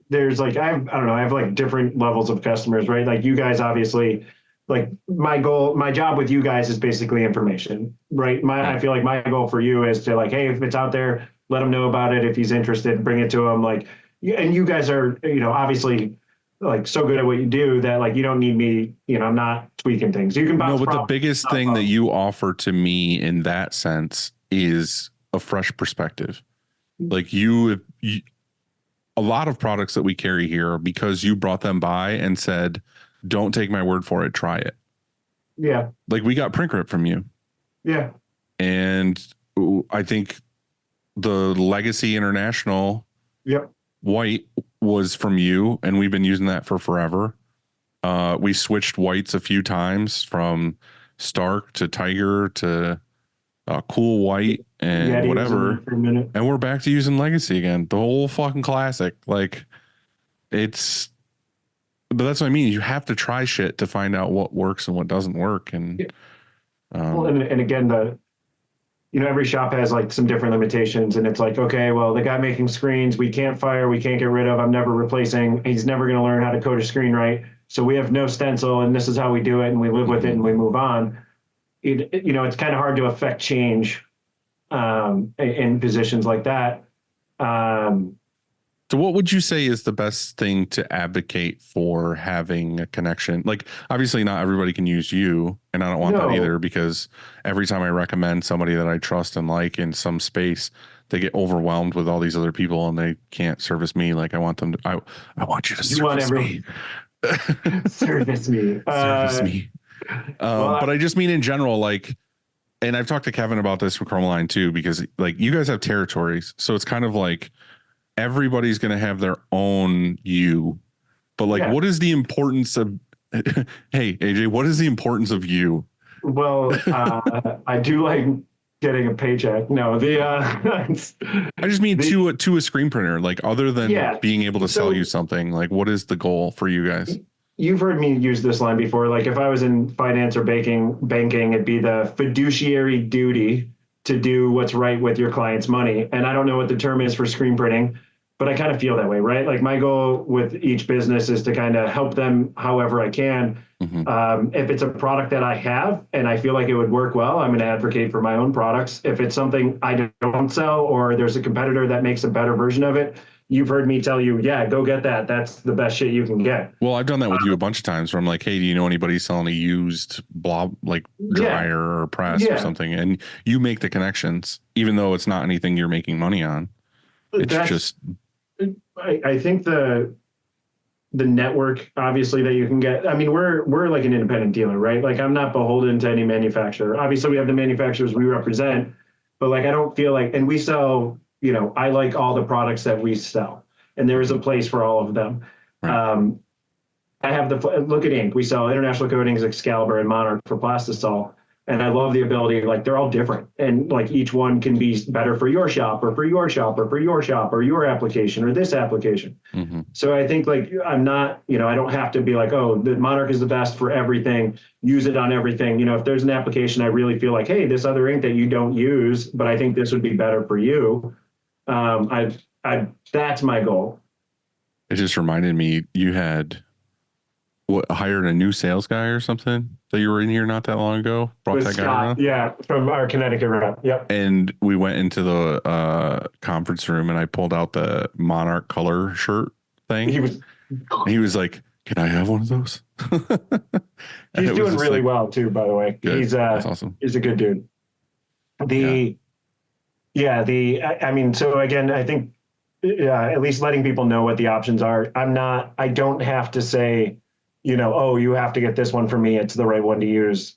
there's like, I don't know, I have like different levels of customers, right? Like you guys, obviously, like my job with you guys is basically information, right? I feel like my goal for you is to like, hey, if it's out there, let him know about it. If he's interested, bring it to him. Like, and you guys are, obviously like so good at what you do that like, you don't need me, I'm not tweaking things. You can bounce. No, but the biggest thing that you offer to me in that sense is a fresh perspective. Like a lot of products that we carry here, because you brought them by and said, don't take my word for it, try it. Yeah. Like we got print grip from you. Yeah. And I think the Legacy International white was from you, and we've been using that for forever. We switched whites a few times from Stark to Tiger to Cool White and Yeti whatever. For a minute. And we're back to using Legacy again. The whole fucking classic. Like but that's what I mean. You have to try shit to find out what works and what doesn't work. And well, and again, every shop has like some different limitations, and it's like, okay, well, the guy making screens, we can't fire, we can't get rid of. I'm never replacing. He's never going to learn how to code a screen right. So we have no stencil, and this is how we do it, and we live with it, and we move on. It's kind of hard to affect change in positions like that. So what would you say is the best thing to advocate for having a connection? Like, obviously not everybody can use you, and I don't want that either, because every time I recommend somebody that I trust and like in some space, they get overwhelmed with all these other people and they can't service me. Like I want them to, I want you to service me. Service me. Service me. But I just mean in general, like, and I've talked to Kevin about this from Chromaline too, because like you guys have territories. So it's kind of like, everybody's going to have their own you, but like, what is the importance of, hey, AJ, what is the importance of you? Well, I do like getting a paycheck. No, I just mean to a screen printer, like other than being able to sell you something, like what is the goal for you guys? You've heard me use this line before. Like if I was in finance or banking, it'd be the fiduciary duty to do what's right with your client's money. And I don't know what the term is for screen printing, but I kind of feel that way, right? Like my goal with each business is to kind of help them however I can. If it's a product that I have and I feel like it would work well, I'm going to advocate for my own products. If it's something I don't sell or there's a competitor that makes a better version of it, you've heard me tell you, go get that. That's the best shit you can get. Well, I've done that with you a bunch of times where I'm like, hey, do you know anybody selling a used blob, like dryer or press or something? And you make the connections, even though it's not anything you're making money on. It's I think the network, obviously, that you can get. I mean, we're like an independent dealer, right? Like I'm not beholden to any manufacturer. Obviously, we have the manufacturers we represent, but like I don't feel like, and we sell, I like all the products that we sell, and there is a place for all of them. Right. I have look at ink. We sell International Coatings, Excalibur, and Monarch for Plastisol. And I love the ability, like they're all different. And like each one can be better for your shop or for your shop or for your shop or your application or this application. So I think like I'm not, I don't have to be like, oh, the Monarch is the best for everything. Use it on everything. If there's an application I really feel like, hey, this other ink that you don't use, but I think this would be better for you. That's my goal. It just reminded me, you had hired a new sales guy or something that you were in here not that long ago. Brought that guy around. Yeah, from our Connecticut rep. Yep. And we went into the conference room and I pulled out the Monarch color shirt thing. He was like, "Can I have one of those?" He's doing really well too, by the way. Good. That's awesome. He's a good dude. I mean, so again, I think at least letting people know what the options are. I don't have to say, oh, you have to get this one for me. It's the right one to use.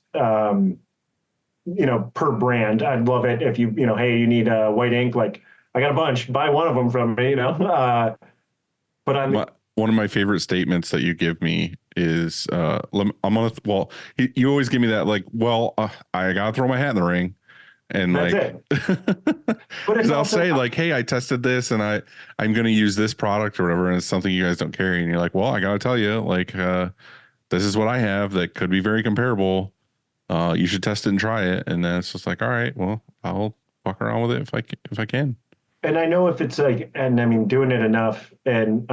per brand. I'd love it if hey, you need white ink. Like I got a bunch, buy one of them from me, but one of my favorite statements that you give me is, you always give me that, like, I got to throw my hat in the ring. And that's like, it. But because I'll say like, hey, I tested this and I'm going to use this product or whatever. And it's something you guys don't carry. And you're like, well, I got to tell you, like, this is what I have that could be very comparable. You should test it and try it. And then it's just like, all right, well, I'll fuck around with it if I can. And I know if it's like, and I mean, doing it enough, and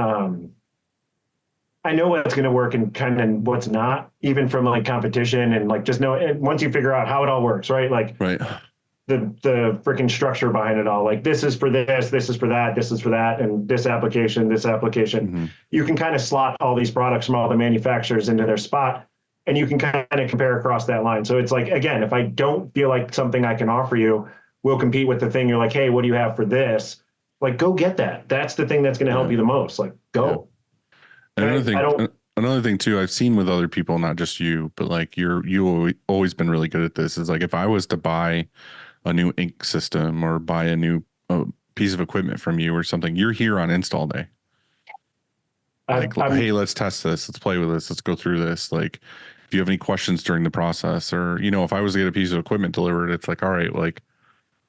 I know what's going to work and kind of what's not, even from like competition, and like just know it once you figure out how it all works, right? Like the freaking structure behind it all. Like this is for this is for that, this is for that, and this application. Mm-hmm. You can kind of slot all these products from all the manufacturers into their spot, and you can kind of compare across that line. So it's like, again, if I don't feel like something I can offer you will compete with the thing, you're like, hey, what do you have for this? Like, go get that. That's the thing that's going to help you the most. Like, go. Yeah. Another thing too, I've seen with other people, not just you, but like you always been really good at this. Is like, if I was to buy a new ink system or buy a new piece of equipment from you or something, you're here on install day. Like, hey, let's test this. Let's play with this. Let's go through this. Like, if you have any questions during the process, or, if I was to get a piece of equipment delivered, it's like, all right, like,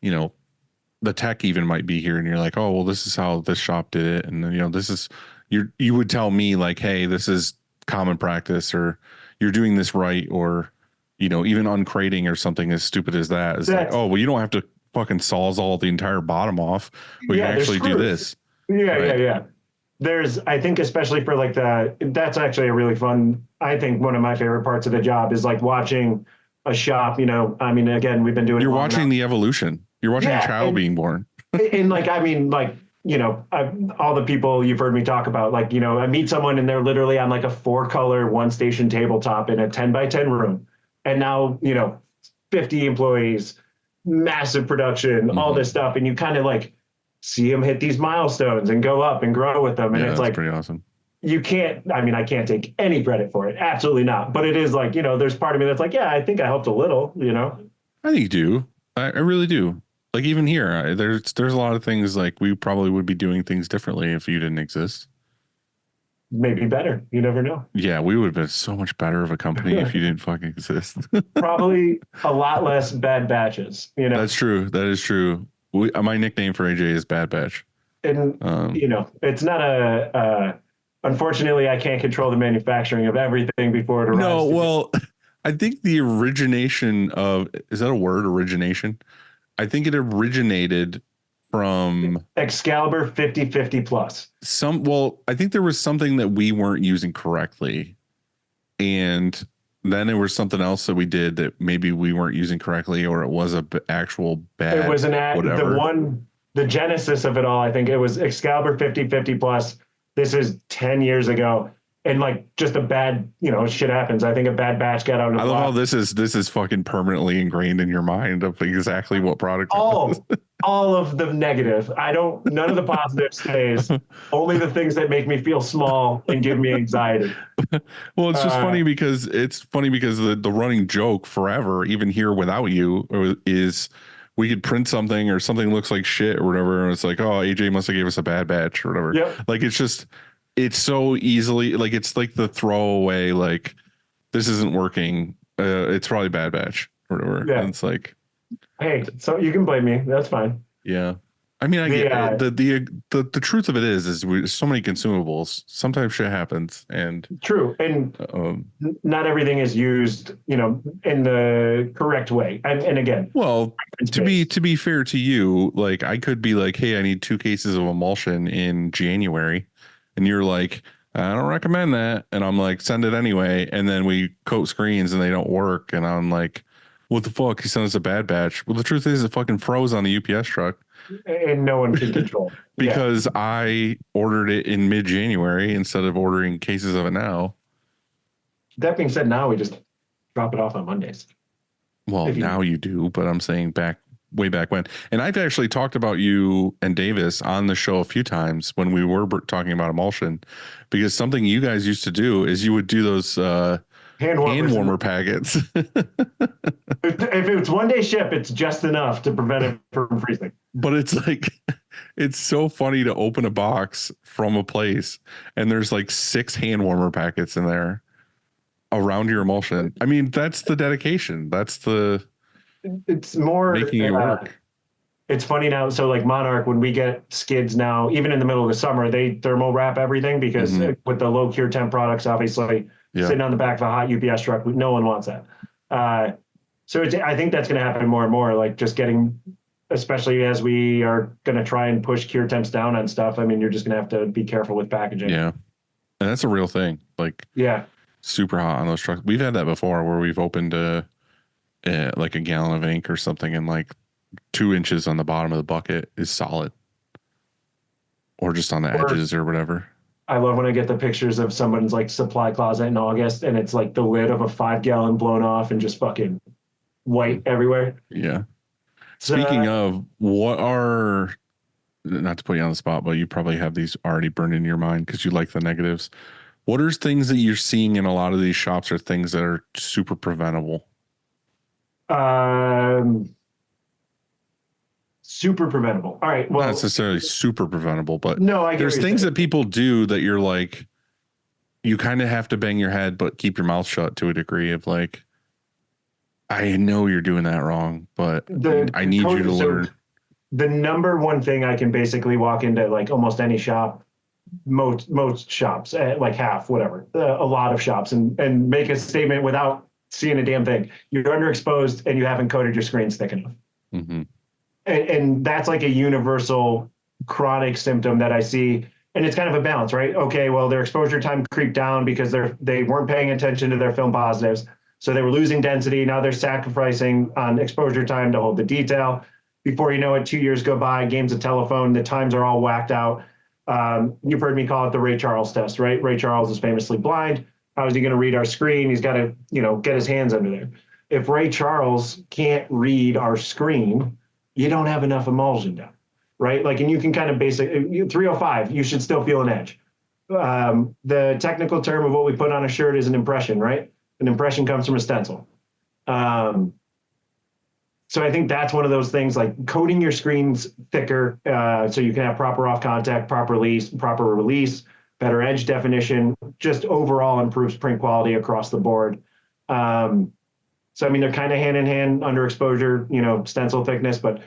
the tech even might be here and you're like, oh, well, this is how this shop did it. And then, this is, you would tell me like, hey, this is common practice, or you're doing this right. Or, even uncrating or something as stupid as that. It's like, oh, well, you don't have to fucking sawzall the entire bottom off. We can actually do this. Yeah. There's, I think, especially for like that's actually a really fun, I think one of my favorite parts of the job is like watching a shop, I mean, again, we've been doing You're watching the evolution. You're watching a child being born. And like, I mean, like, all the people you've heard me talk about, like, I meet someone and they're literally on like a 4-color one station tabletop in a 10x10 room. And now, 50 employees, massive production, all this stuff. And you kind of like see them hit these milestones and go up and grow with them. And it's like, pretty awesome. I can't take any credit for it. Absolutely not. But it is like, there's part of me that's like, yeah, I think I helped a little, I think you do. I really do. Like, even here, there's a lot of things like we probably would be doing things differently if you didn't exist. Maybe better. You never know. Yeah, we would have been so much better of a company if you didn't fucking exist. Probably a lot less bad batches. That's true. That is true. My nickname for AJ is Bad Batch. And it's not unfortunately, I can't control the manufacturing of everything before it arrives. No, well, I think the origination of, is that a word, origination? I think it originated from Excalibur 50/50 plus. I think there was something that we weren't using correctly. And then there was something else that we did that maybe we weren't using correctly, or it was actual bad. It was whatever. The genesis of it all. I think it was Excalibur 50/50 plus. This is 10 years ago. And like just a bad, shit happens. I think a bad batch got out of the I love how this is fucking permanently ingrained in your mind of exactly what product. All of the negative. None of the positive stays. Only the things that make me feel small and give me anxiety. Well, it's just funny because the running joke forever, even here without you, is we could print something or something looks like shit or whatever. And it's like, oh, AJ must have gave us a bad batch or whatever. Yep. Like, it's so easily, like, it's like the throwaway, like, this isn't working. It's probably bad batch or whatever. Yeah. And it's like, hey, so you can blame me. That's fine. Yeah. I mean, I get the truth of it is so many consumables. Sometimes shit happens, and true. And not everything is used, in the correct way. And again, well, to be fair to you, like, I could be like, hey, I need 2 cases of emulsion in January. And you're like, I don't recommend that. And I'm like, send it anyway. And then we coat screens and they don't work. And I'm like, what the fuck? He sent us a bad batch. Well, the truth is it fucking froze on the UPS truck. And no one can control. Because I ordered it in mid-January instead of ordering cases of it now. That being said, now we just drop it off on Mondays. Well, now you do, but I'm saying way back when. And I've actually talked about you and Davis on the show a few times when we were talking about emulsion, because something you guys used to do is you would do those Hand warmer packets. If it's 1-day ship, it's just enough to prevent it from freezing. But it's like, it's so funny to open a box from a place and there's like 6 hand warmer packets in there around your emulsion. I mean, that's the dedication. That's the It's more making it work. It's funny now. So like Monarch, when we get skids now, even in the middle of the summer, they thermal wrap everything because with the low cure temp products, obviously sitting on the back of a hot UPS truck, no one wants that. So I think that's going to happen more and more, like just getting, especially as we are going to try and push cure temps down on stuff. I mean, you're just going to have to be careful with packaging. Yeah. And that's a real thing. Like, yeah, super hot on those trucks. We've had that before where we've opened like a gallon of ink or something and like 2 inches on the bottom of the bucket is solid, or just on the edges or whatever. I love when I get the pictures of someone's like supply closet in August and it's like the lid of a 5-gallon blown off and just fucking white everywhere. Yeah. Speaking of, what are, not to put you on the spot, but you probably have these already burned in your mind because you like the negatives. What are things that you're seeing in a lot of these shops are things that are super preventable? Super preventable. All right. Well, not necessarily super preventable, but no, there's things that people do that you're like, you kind of have to bang your head, but keep your mouth shut to a degree of like, I know you're doing that wrong, but I need you to learn. The number one thing I can basically walk into like almost any shop, most shops, like half, whatever, a lot of shops, and make a statement without seeing a damn thing. You're underexposed and you haven't coated your screens thick enough. And that's like a universal chronic symptom that I see. And it's kind of a balance, right? Okay, well, their exposure time creeped down because they weren't paying attention to their film positives. So they were losing density. Now they're sacrificing on exposure time to hold the detail. Before you know it, 2 years go by, game's a telephone, the times are all whacked out. You've heard me call it the Ray Charles test, right? Ray Charles is famously blind. How is he going to read our screen? He's got to, get his hands under there. If Ray Charles can't read our screen, you don't have enough emulsion down, right? Like, and you can kind of 305, you should still feel an edge. The technical term of what we put on a shirt is an impression, right? An impression comes from a stencil. So I think that's one of those things, like coating your screens thicker so you can have proper off contact, proper release, better edge definition, just overall improves print quality across the board. So, I mean, they're kind of hand in hand, underexposure, stencil thickness, but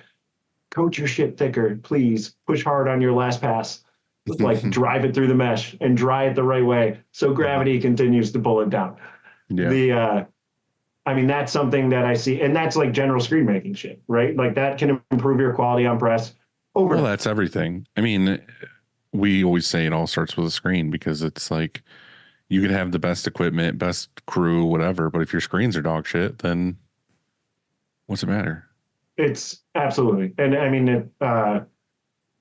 coat your shit thicker, please. Push hard on your last pass. Like drive it through the mesh and dry it the right way so gravity continues to pull it down. Yeah. I mean, that's something that I see, and that's like general screen making shit, right? Like that can improve your quality on press. Well, that's everything. I mean, we always say it all starts with a screen because it's like, you could have the best equipment, best crew, whatever, but if your screens are dog shit, then what's it matter? It's absolutely. And I mean,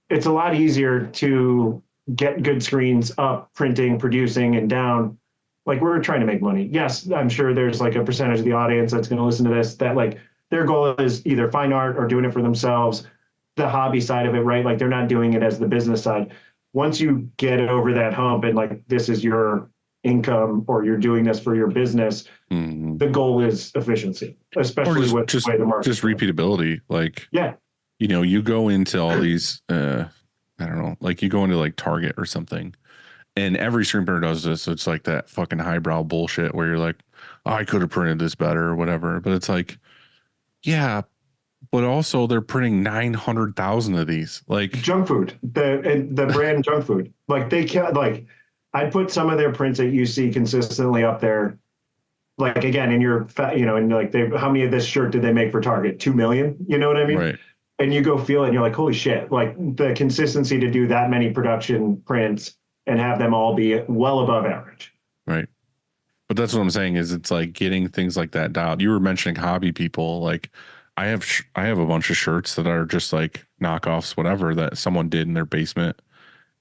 it's a lot easier to get good screens up, printing, producing, and down. Like, we're trying to make money. Yes, I'm sure there's like a percentage of the audience that's going to listen to this that like their goal is either fine art or doing it for themselves, the hobby side of it, right? Like they're not doing it as the business side. Once you get over that hump and like this is your income or you're doing this for your business, the goal is efficiency, especially with the way the market. Just repeatability. Like, yeah, you go into all these, I don't know, like you go into like Target or something and every screen printer does this. So it's like that fucking highbrow bullshit where you're like, oh, I could have printed this better or whatever. But it's like, yeah, but also they're printing 900,000 of these. Like junk food, the brand junk food. Like they can't, like, I put some of their prints that you see consistently up there. Like, again, in your, and like, how many of this shirt did they make for Target? 2 million? You know what I mean? Right. And you go feel it and you're like, holy shit. Like the consistency to do that many production prints and have them all be well above average. Right. But that's what I'm saying is it's like getting things like that dialed. You were mentioning hobby people. Like I have a bunch of shirts that are just like knockoffs, whatever, that someone did in their basement.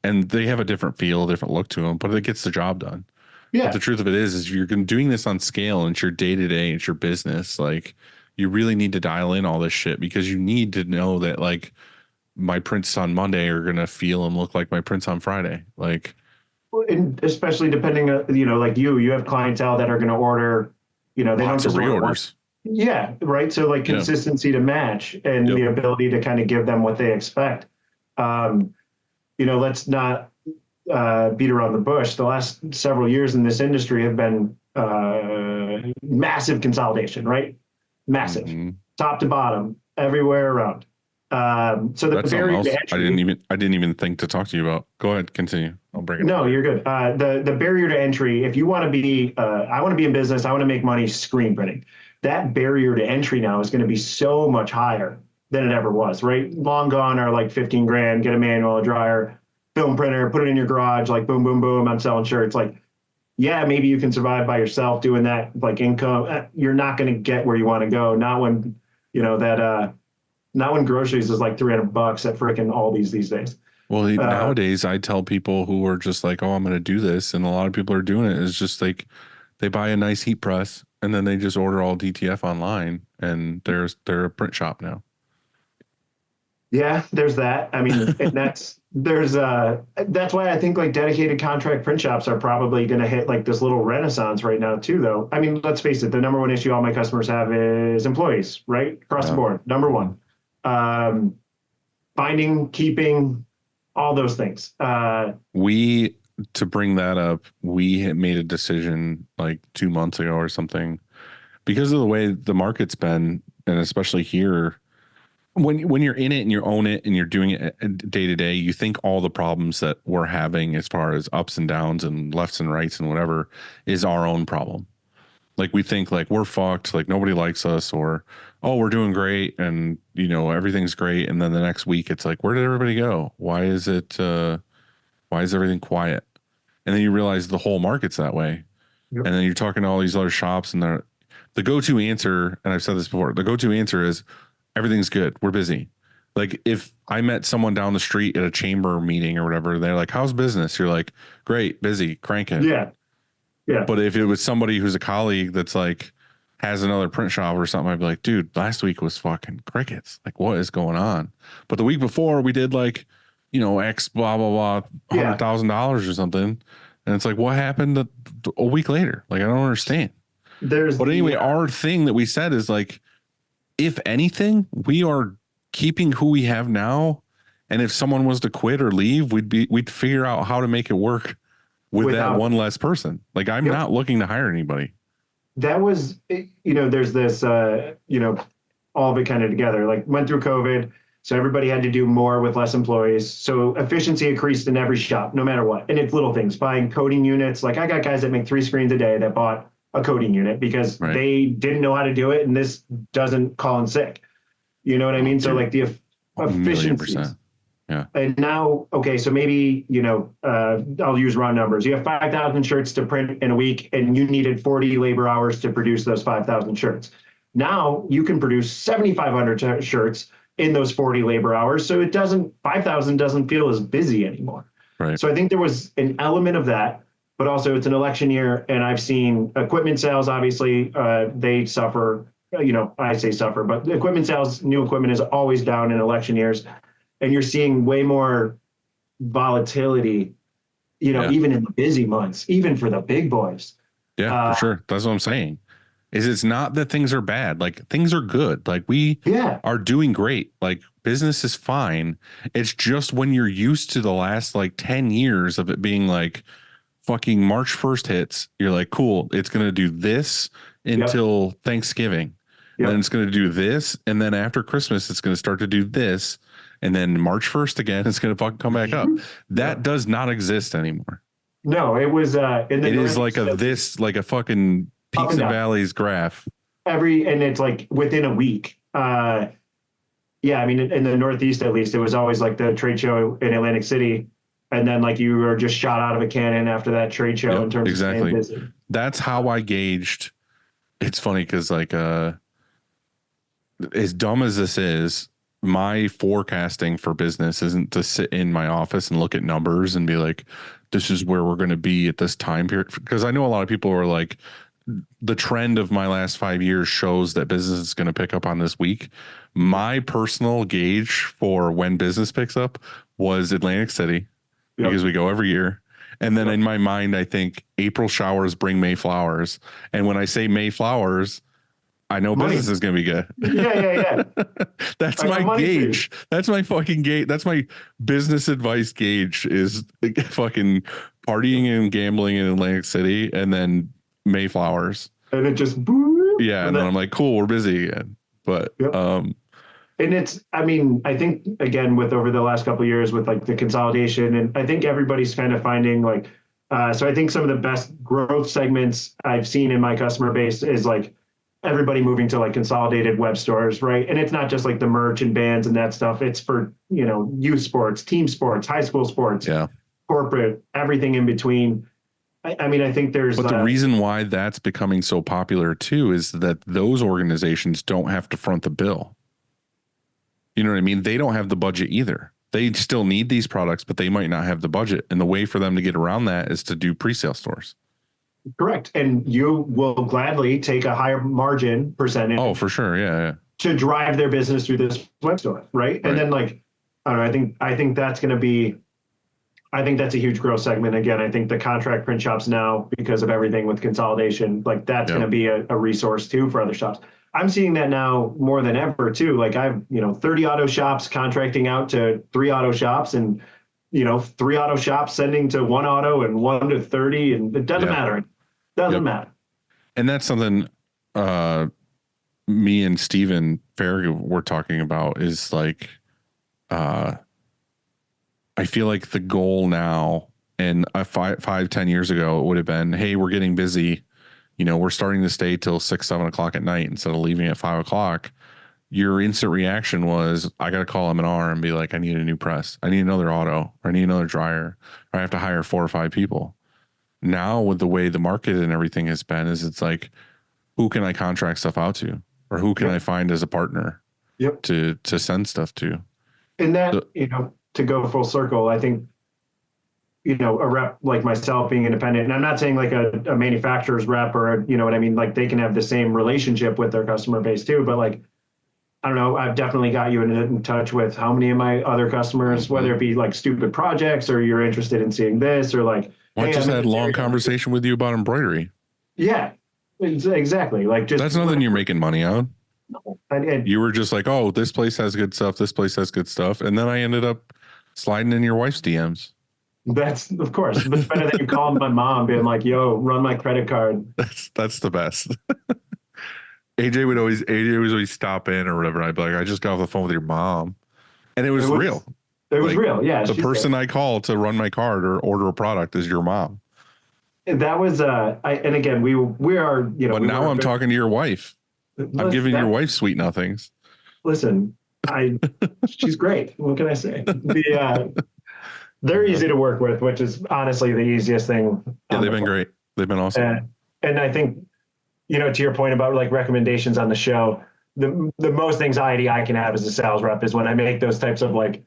And they have a different feel, different look to them, but it gets the job done. Yeah. But the truth of it is you're doing this on scale and it's your day to day, it's your business. Like you really need to dial in all this shit because you need to know that like my prints on Monday are going to feel and look like my prints on Friday. Like, and especially depending on, like you have clientele that are going to order, they don't Lots of just order reorders. Yeah, right. So like Yeah. consistency to match and Yep. the ability to kind of give them what they expect. Let's not beat around the bush. The last several years in this industry have been massive consolidation, right? Massive, top to bottom, everywhere around. So the That's something barrier else to entry. I didn't even think to talk to you about. Go ahead, continue. I'll bring it. No, you're good. The barrier to entry, if you want to be, I want to be in business, I want to make money screen printing. That barrier to entry now is going to be so much higher than it ever was, right? Long gone are like 15 grand, get a manual, a dryer, film printer, put it in your garage, like boom, boom, boom, I'm selling shirts. Like, yeah, maybe you can survive by yourself doing that, like income. You're not going to get where you want to go. Not when, not when groceries is like $300 at freaking Aldi's these days. Well, nowadays I tell people who are just like, oh, I'm going to do this. And a lot of people are doing it. It's just like they buy a nice heat press and then they just order all DTF online and they're a print shop now. Yeah, there's that. I mean, and that's why I think like dedicated contract print shops are probably going to hit like this little renaissance right now too, though. I mean, let's face it, the number one issue all my customers have is employees, right? Across the board, number one. Finding, keeping, all those things. To bring that up, we had made a decision like 2 months ago or something because of the way the market's been, and especially here, when you're in it and you own it and you're doing it day to day, you think all the problems that we're having as far as ups and downs and lefts and rights and whatever is our own problem. Like we think like we're fucked, like nobody likes us, or, oh, we're doing great and everything's great. And then the next week it's like, where did everybody go? Why is everything quiet? And then you realize the whole market's that way. Yep. And then you're talking to all these other shops and the go-to answer, and I've said this before, the go-to answer is everything's good. We're busy. Like if I met someone down the street at a chamber meeting or whatever, they're like, how's business? You're like, great, busy, cranking. Yeah. Yeah. But if it was somebody who's a colleague that's like has another print shop or something, I'd be like, dude, last week was fucking crickets. Like, what is going on? But the week before we did like, X blah blah blah $100,000 or something, and it's like, what happened a week later? Like, I don't understand. But anyway, our thing that we said is like, if anything, we are keeping who we have now, and if someone was to quit or leave, we'd figure out how to make it work with that one less person. Like I'm not looking to hire anybody. That was, there's this, all of it kind of together, like went through COVID. So everybody had to do more with less employees. So efficiency increased in every shop, no matter what. And it's little things, buying coding units. Like I got guys that make 3 screens a day that bought a coding unit because they didn't know how to do it. And this doesn't call in sick. You know what I mean? So like the efficiency. Yeah. And now, okay, so maybe, I'll use round numbers. You have 5,000 shirts to print in a week and you needed 40 labor hours to produce those 5,000 shirts. Now you can produce 7,500 shirts in those 40 labor hours. So 5,000 doesn't feel as busy anymore. Right. So I think there was an element of that, but also it's an election year and I've seen equipment sales, obviously, they suffer, I say suffer, but the equipment sales, new equipment is always down in election years. And you're seeing way more volatility, even in the busy months, even for the big boys. Yeah, for sure. That's what I'm saying. It's not that things are bad. Like things are good. Like we are doing great. Like business is fine. It's just when you're used to the last like 10 years of it being like fucking March 1st hits, you're like, cool, it's going to do this until Thanksgiving. And then it's going to do this. And then after Christmas, it's going to start to do this. And then March 1st again, it's going to fucking come back up. That does not exist anymore. No, it was it is like like a fucking peaks and valleys graph. And it's like within a week. I mean, in the Northeast, at least, it was always like the trade show in Atlantic City. And then like you were just shot out of a cannon after that trade show in terms of staying busy. That's how I gauged. It's funny because like as dumb as this is, my forecasting for business isn't to sit in my office and look at numbers and be like, this is where we're going to be at this time period. Because I know a lot of people are like, the trend of my last 5 years shows that business is going to pick up on this week. My personal gauge for when business picks up was Atlantic City because we go every year. And then in my mind, I think April showers bring May flowers. And when I say May flowers, I know Money. business is going to be good. Yeah. That's I got my money for you. gauge. That's my fucking gauge. That's my business advice gauge is fucking partying and gambling in Atlantic City and then May flowers. And it just boop, Yeah. And then I'm like, cool, we're busy again. But, Yep. And it's, I mean, I think again, with over the last couple of years with like the consolidation, and I think everybody's kind of finding like, so I think some of the best growth segments I've seen in my customer base is like everybody moving to like consolidated web stores, right? And it's not just like the merch and bands and that stuff. It's for, you know, youth sports, team sports, high school sports, corporate, everything in between. I mean, I think there's. But the reason why that's becoming so popular too is that those organizations don't have to front the bill. You know what I mean? They don't have the budget either. They still need these products, but they might not have the budget. And the way for them to get around that is to do pre-sale stores. Correct. And you will gladly take a higher margin percentage. Oh, for sure. Yeah. To drive their business through this web store. Right. And then like, I don't know, I think that's going to be, I think that's a huge growth segment. Again, I think the contract print shops now, because of everything with consolidation, like that's going to be a resource too for other shops. I'm seeing that now more than ever too. Like I've, 30 auto shops contracting out to 3 auto shops and, 3 auto shops sending to 1 auto and 1 to 30. And it doesn't matter. It doesn't matter. And that's something me and Steven Farragut were talking about is like, I feel like the goal now and 5-10 years ago, it would have been, hey, we're getting busy. We're starting to stay till 6-7 o'clock at night instead of leaving at 5 o'clock. Your instant reaction was, I got to call M&R and be like, I need a new press. I need another auto, or I need another dryer, or I have to hire 4 or 5 people. Now with the way the market and everything has been is it's like, who can I contract stuff out to? Or who can I find as a partner to send stuff to? And that, to go full circle, I think, a rep like myself being independent, and I'm not saying like a manufacturer's rep or, what I mean? Like they can have the same relationship with their customer base too, but like, I don't know, I've definitely got you in touch with how many of my other customers, whether it be like stupid projects or you're interested in seeing this or like. I just had a long conversation with you about embroidery. Yeah, exactly. Like just. That's nothing you're making money on. And you were just like, oh, this place has good stuff. This place has good stuff. And then I ended up sliding in your wife's DMs. That's of course, but it's better than you calling my mom being like, yo, run my credit card. That's the best. AJ would always stop in or whatever. I'd be like, I just got off the phone with your mom. And it was real. It was real. Yeah. The person I call to run my card or order a product is your mom. That was and again, we are, But now I'm talking to your wife. I'm giving your wife sweet nothings. Listen, she's great. What can I say? They're easy to work with, which is honestly the easiest thing. Yeah, they've been great. They've been awesome. And I think, to your point about like recommendations on the show, the most anxiety I can have as a sales rep is when I make those types of like,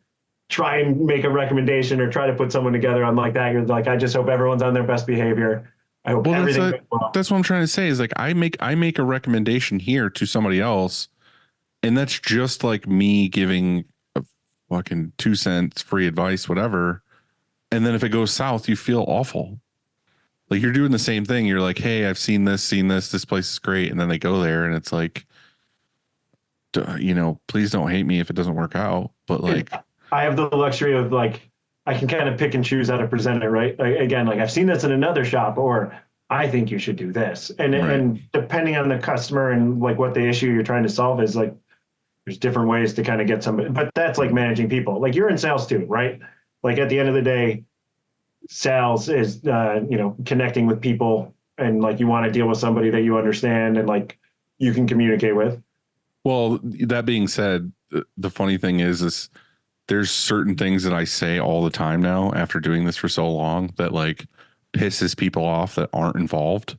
try and make a recommendation or try to put someone together on like that. You're like, I just hope everyone's on their best behavior. I hope everything goes well. That's what I'm trying to say is like, I make a recommendation here to somebody else. And that's just like me giving a fucking 2 cents free advice, whatever. And then if it goes south, you feel awful. Like you're doing the same thing. You're like, hey, I've seen this. This place is great. And then they go there and it's like, please don't hate me if it doesn't work out. But like, I have the luxury of like, I can kind of pick and choose how to present it, right? Like, again, like I've seen this in another shop, or I think you should do this. And depending on the customer and like what the issue you're trying to solve is, like, there's different ways to kind of get somebody, but that's like managing people. Like you're in sales too, right? Like at the end of the day, sales is, connecting with people, and like you want to deal with somebody that you understand and like you can communicate with. Well, that being said, the funny thing is there's certain things that I say all the time now after doing this for so long that like pisses people off that aren't involved,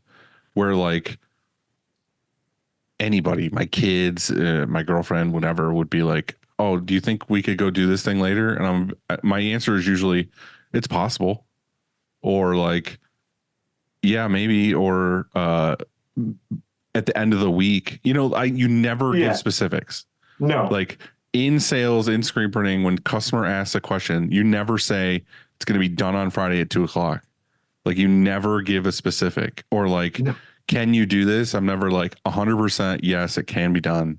where like anybody, my kids, my girlfriend, whatever, would be like, oh, do you think we could go do this thing later? And my answer is usually it's possible, or like, yeah, maybe, or at the end of the week, you never give specifics. No, like in sales, in screen printing, when customer asks a question, you never say it's going to be done on Friday at 2 o'clock. Like you never give a specific or like, No. can you do this? I'm never like 100% yes, it can be done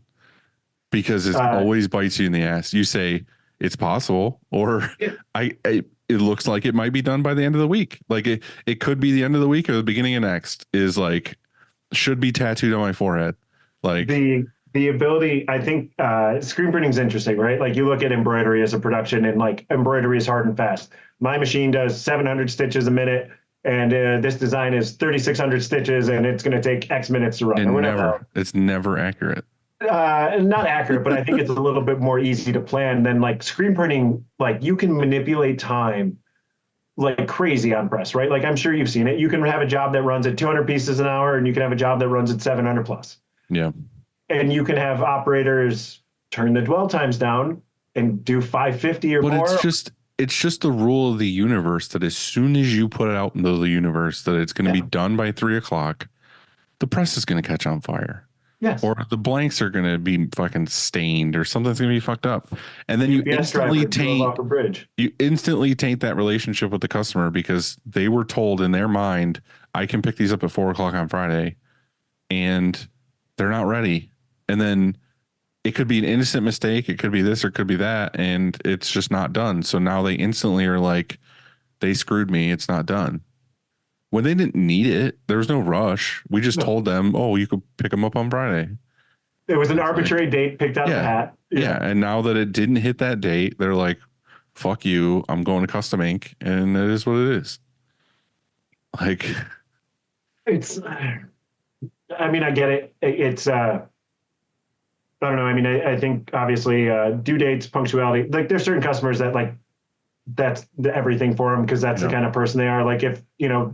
because it always bites you in the ass. You say it's possible, or Yeah. it looks like it might be done by the end of the week. Like it could be the end of the week or the beginning of next is like, should be tattooed on my forehead. Like the ability, I think screen printing is interesting, right? Like you look at embroidery as a production and like embroidery is hard and fast. My machine does 700 stitches a minute and this design is 3,600 stitches and it's going to take X minutes to run or whatever. it's never accurate. Not accurate, but I think it's a little bit more easy to plan than like screen printing. Like you can manipulate time like crazy on press, right? Like I'm sure you've seen it. You can have a job that runs at 200 pieces an hour and you can have a job that runs at 700 plus. Yeah. And you can have operators turn the dwell times down and do 550 or more. But it's just the rule of the universe that as soon as you put it out into the universe that it's going to be done by 3:00, the press is going to catch on fire. Yes. Or the blanks are going to be fucking stained or something's going to be fucked up. And then you instantly taint that relationship with the customer because they were told in their mind, I can pick these up at 4:00 on Friday and they're not ready. And then it could be an innocent mistake. It could be this or it could be that. And it's just not done. So now they instantly are like, they screwed me. It's not done. When they didn't need it, there was no rush. We just told them, oh, you could pick them up on Friday. It was an arbitrary date picked out of the hat. Yeah. And now that it didn't hit that date, they're like, fuck you. I'm going to custom ink. And it is what it is. Like, it's, I mean, I get it. It's, I don't know. I mean, I think obviously due dates, punctuality, like there's certain customers that like, that's everything for them because that's the kind of person they are. Like if,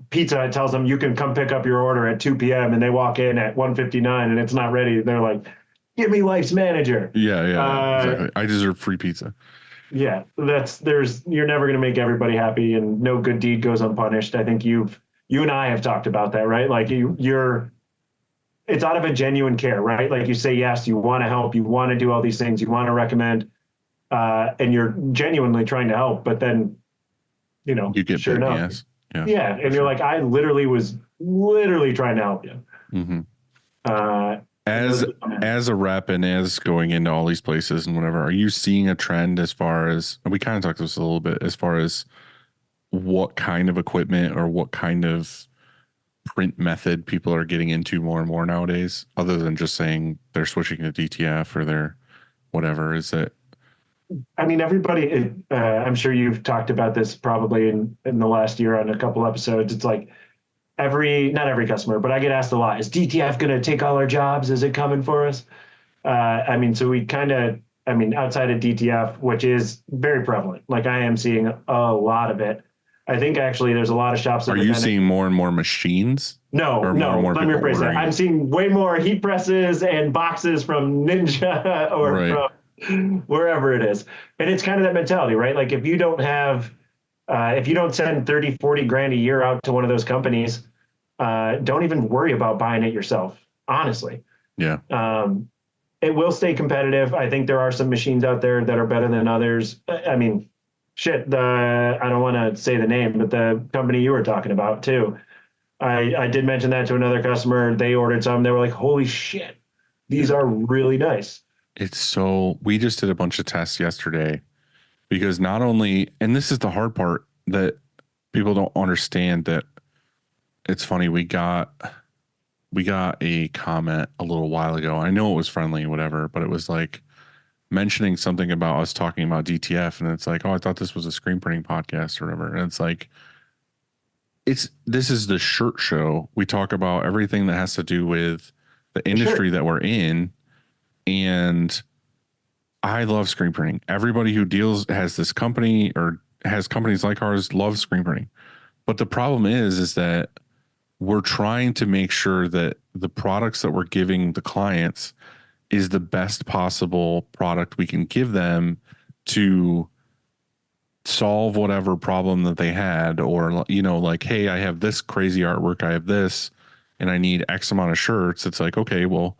Pizza Hut tells them you can come pick up your order at 2 p.m. and they walk in at 1:59 and it's not ready. They're like, give me life's manager. Yeah. Exactly. I deserve free pizza. Yeah. You're never going to make everybody happy and no good deed goes unpunished. I think you and I have talked about that, right? Like it's out of a genuine care, right? Like you say, yes, you want to help, you want to do all these things, you want to recommend, and you're genuinely trying to help, but then, you get sure enough, yes. Yeah. And you're like, I was literally trying to help you. Mm-hmm. As a rep and as going into all these places and whatever, are you seeing a trend as far as, and we kind of talked this a little bit, as far as what kind of equipment or what kind of print method people are getting into more and more nowadays, other than just saying they're switching to DTF or they're whatever? Is it? I mean, everybody, I'm sure you've talked about this probably in the last year on a couple episodes. It's like not every customer, but I get asked a lot, is DTF going to take all our jobs? Is it coming for us? I mean, so we outside of DTF, which is very prevalent, like I am seeing a lot of it. I think actually there's a lot of shops. Are you seeing more and more machines? No. Let me rephrase that. I'm seeing way more heat presses and boxes from Ninja or from wherever it is. And it's kind of that mentality, right? Like if you don't send 30, 40 grand a year out to one of those companies, don't even worry about buying it yourself, honestly. Yeah. It will stay competitive. I think there are some machines out there that are better than others. I mean, shit, I don't want to say the name, but the company you were talking about too. I did mention that to another customer. They ordered some. They were like, holy shit, these are really nice. We just did a bunch of tests yesterday because not only, and this is the hard part that people don't understand, that it's funny. We got a comment a little while ago. I know it was friendly and whatever, but it was like mentioning something about us talking about DTF. And it's like, oh, I thought this was a screen printing podcast or whatever. And it's like, this is the shirt show. We talk about everything that has to do with the industry that we're in. And I love screen printing. Everybody who has this company or has companies like ours loves screen printing. But the problem is that we're trying to make sure that the products that we're giving the clients is the best possible product we can give them to solve whatever problem that they had, or, like, hey, I have this crazy artwork, I have this, and I need X amount of shirts. It's like, okay, well,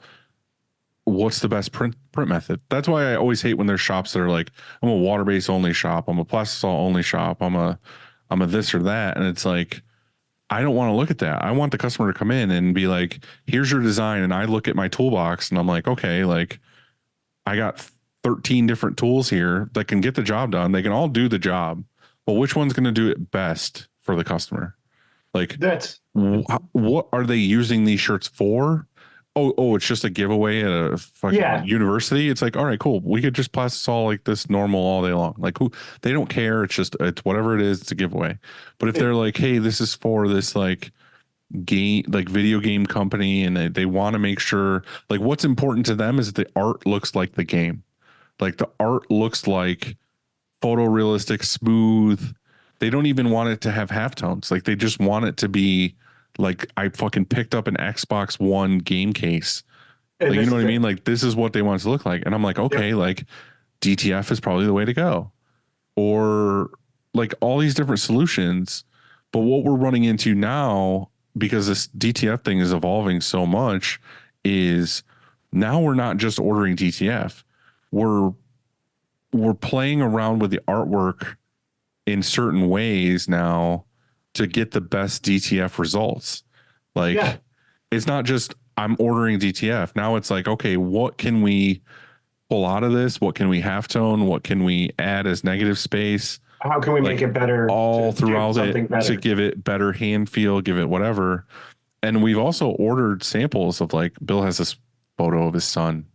what's the best print method? That's why I always hate when there's shops that are like, I'm a water-based only shop, I'm a plastisol only shop, I'm a this or that. And it's like, I don't want to look at that. I want the customer to come in and be like, here's your design. And I look at my toolbox and I'm like, okay, like I got 13 different tools here that can get the job done. They can all do the job. Well, which one's going to do it best for the customer? Like, That's what are they using these shirts for? Oh, it's just a giveaway at a fucking university. It's like, all right, cool. We could just plastic all like this normal all day long. Like, who, they don't care. It's whatever it is. It's a giveaway. But if they're like, hey, this is for this like game, like video game company, and they want to make sure, like, what's important to them is that the art looks like the game. Like the art looks like photorealistic, smooth. They don't even want it to have halftones. Like they just want it to be like, I fucking picked up an Xbox One game case. Like, you know what I mean? Like this is what they want it to look like. And I'm like, okay, like DTF is probably the way to go. Or like all these different solutions. But what we're running into now, because this DTF thing is evolving so much, is now we're not just ordering DTF. We're playing around with the artwork in certain ways now to get the best DTF results. Like it's not just I'm ordering DTF. Now it's like, okay, what can we pull out of this? What can we halftone? What can we add as negative space? How can we make it better all throughout it to give it better hand feel, give it whatever. And we've also ordered samples of like, Bill has this photo of his son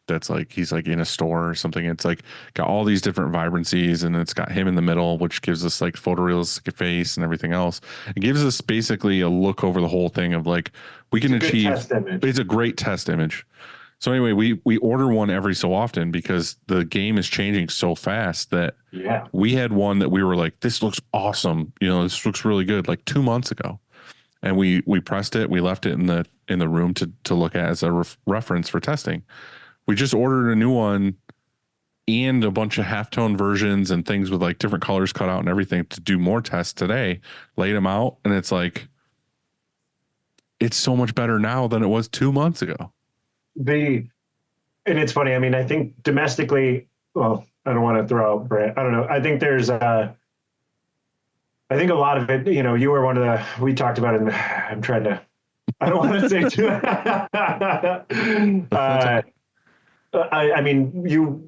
that's like, he's like in a store or something. It's like got all these different vibrancies and it's got him in the middle, which gives us like photorealistic face and everything else. It gives us basically a look over the whole thing of like, we can achieve, it's a great test image. So anyway, we order one every so often because the game is changing so fast that we had one that we were like, this looks awesome. You know, this looks really good, like 2 months ago. And we pressed it, we left it in the room to look at as a reference for testing. We just ordered a new one and a bunch of halftone versions and things with like different colors cut out and everything to do more tests today, laid them out. And it's like, it's so much better now than it was 2 months ago. And it's funny. I mean, I think domestically, well, I don't want to throw out brand. I don't know. I think there's I think a lot of it, you know, you were one of the, we talked about it. I'm trying to, I don't want to say too. I mean,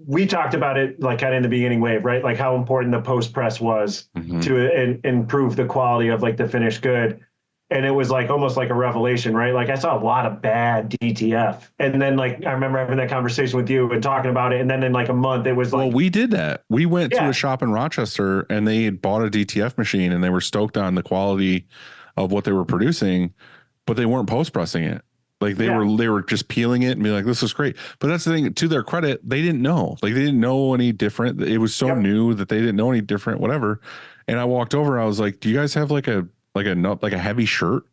we talked about it like kind of in the beginning wave, right? Like how important the post press was to improve the quality of like the finished good. And it was like almost like a revelation, right? Like I saw a lot of bad DTF. And then like I remember having that conversation with you and talking about it. And then in like a month, it was like, well, we did that. We went to a shop in Rochester and they had bought a DTF machine and they were stoked on the quality of what they were producing, but they weren't post pressing it. Like they were just peeling it and be like, this is great. But that's the thing, to their credit, they didn't know. Like they didn't know any different. It was so new that they didn't know any different, whatever. And I walked over, I was like, do you guys have like a heavy shirt?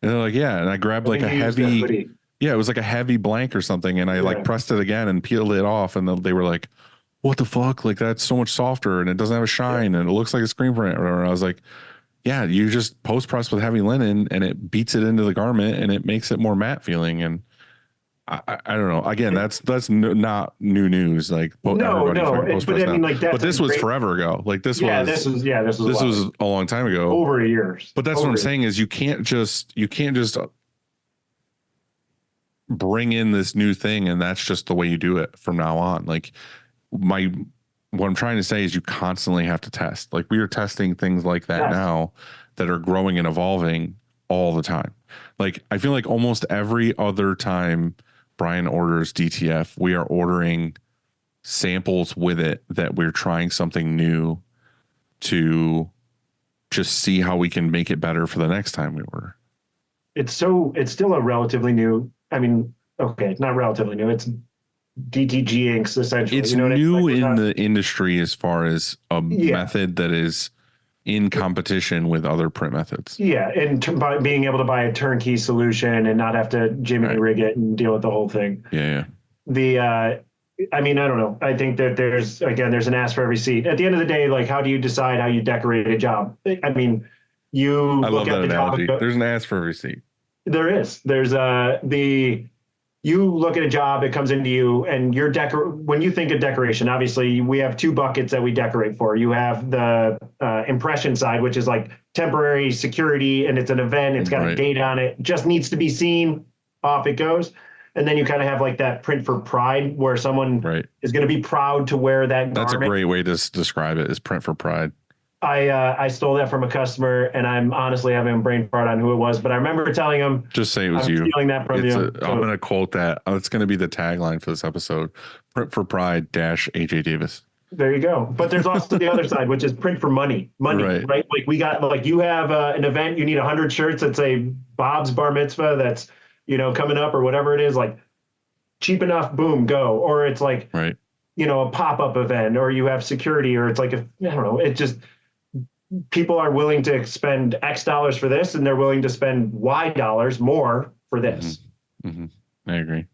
And they're like, yeah. And I grabbed like a heavy, it was like a heavy blank or something. And I like pressed it again and peeled it off. And they were like, what the fuck? Like that's so much softer and it doesn't have a shine and it looks like a screen print or whatever. And I was like, yeah, you just post press with heavy linen and it beats it into the garment and it makes it more matte feeling. And I don't know. Again, that's not new news. Like but I mean, like but this was forever ago. Like this was a long time ago, over years. But that's what I'm saying is you can't just bring in this new thing and that's just the way you do it from now on. Like what I'm trying to say is you constantly have to test. Like we are testing things like that now that are growing and evolving all the time. Like I feel like almost every other time Brian orders DTF, we are ordering samples with it that we're trying something new to just see how we can make it better for the next time we order. It's still a relatively new, I mean, okay, it's not relatively new. It's DTG inks essentially. It's new in the industry as far as a method that is in competition with other print methods. Yeah, and by being able to buy a turnkey solution and not have to Jimmy rig it and deal with the whole thing. Yeah. I mean, I don't know. I think that there's an ass for every seat. At the end of the day, like, how do you decide how you decorate a job? I mean, I love that analogy. There's an ass for every seat. There is. There's you look at a job, it comes into you, and when you think of decoration, obviously we have two buckets that we decorate for. You have the impression side, which is like temporary security, and it's an event, it's got a Right. date on it, just needs to be seen, off it goes. And then you kind of have like that print for pride, where someone Right. is going to be proud to wear that That's garment. a great way to describe it, is print for pride. I stole that from a customer, and I'm honestly having a brain fart on who it was, but I remember telling him, Just say it was I'm you. stealing that from you. I'm going to quote that. It's going to be the tagline for this episode. Print for pride dash AJ Davis. There you go. But there's also the other side, which is print for money, right? Like we got, like you have an event, you need 100 shirts that say Bob's bar mitzvah that's, coming up or whatever it is, like cheap enough, boom, go. Or it's like, right, a pop-up event, or you have security, or it's like, I don't know, it just, people are willing to spend X dollars for this, and they're willing to spend Y dollars more for this. Mm-hmm. I agree.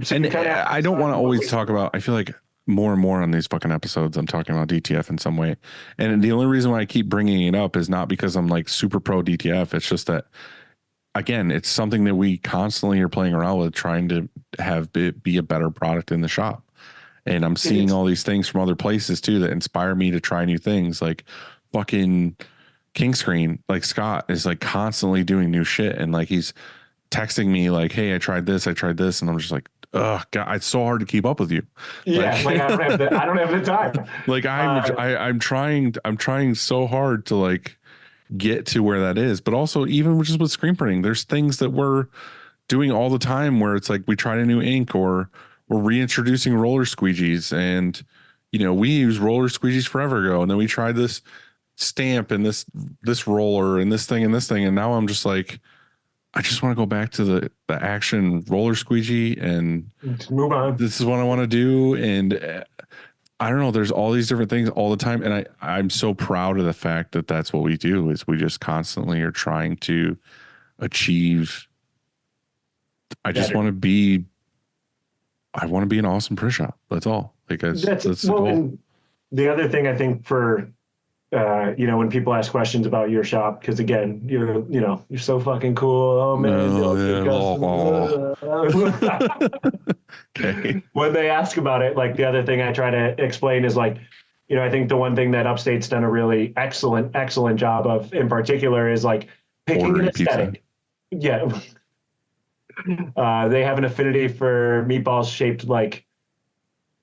So And I don't want to always talk about, I feel like more and more on these fucking episodes, I'm talking about DTF in some way. And the only reason why I keep bringing it up is not because I'm like super pro DTF. It's just that, again, it's something that we constantly are playing around with, trying to have it be a better product in the shop. And I'm seeing all these things from other places too that inspire me to try new things. Like fucking King Screen, like Scott is like constantly doing new shit. And like, he's texting me like, hey, I tried this. And I'm just like, oh God, it's so hard to keep up with you. Yeah. Like I don't have the time. Like I'm trying so hard to like get to where that is, but also even just with screen printing, there's things that we're doing all the time where it's like we tried a new ink, or we're reintroducing roller squeegees, and we use roller squeegees forever ago, and then we tried this stamp and this roller and this thing, and now I'm just like, I just want to go back to the action roller squeegee, and Just move on. this is what I want to do. And I don't know, there's all these different things all the time, and I'm so proud of the fact that that's what we do, is we just constantly are trying to achieve. I want to be an awesome print shop. That's all. Like that's the goal. And the other thing I think for when people ask questions about your shop, because again, you're so fucking cool. Oh man. Okay. When they ask about it, like the other thing I try to explain is like, I think the one thing that Upstate's done a really excellent job of in particular is like picking Ordering an aesthetic. pizza. Yeah. They have an affinity for meatballs shaped like.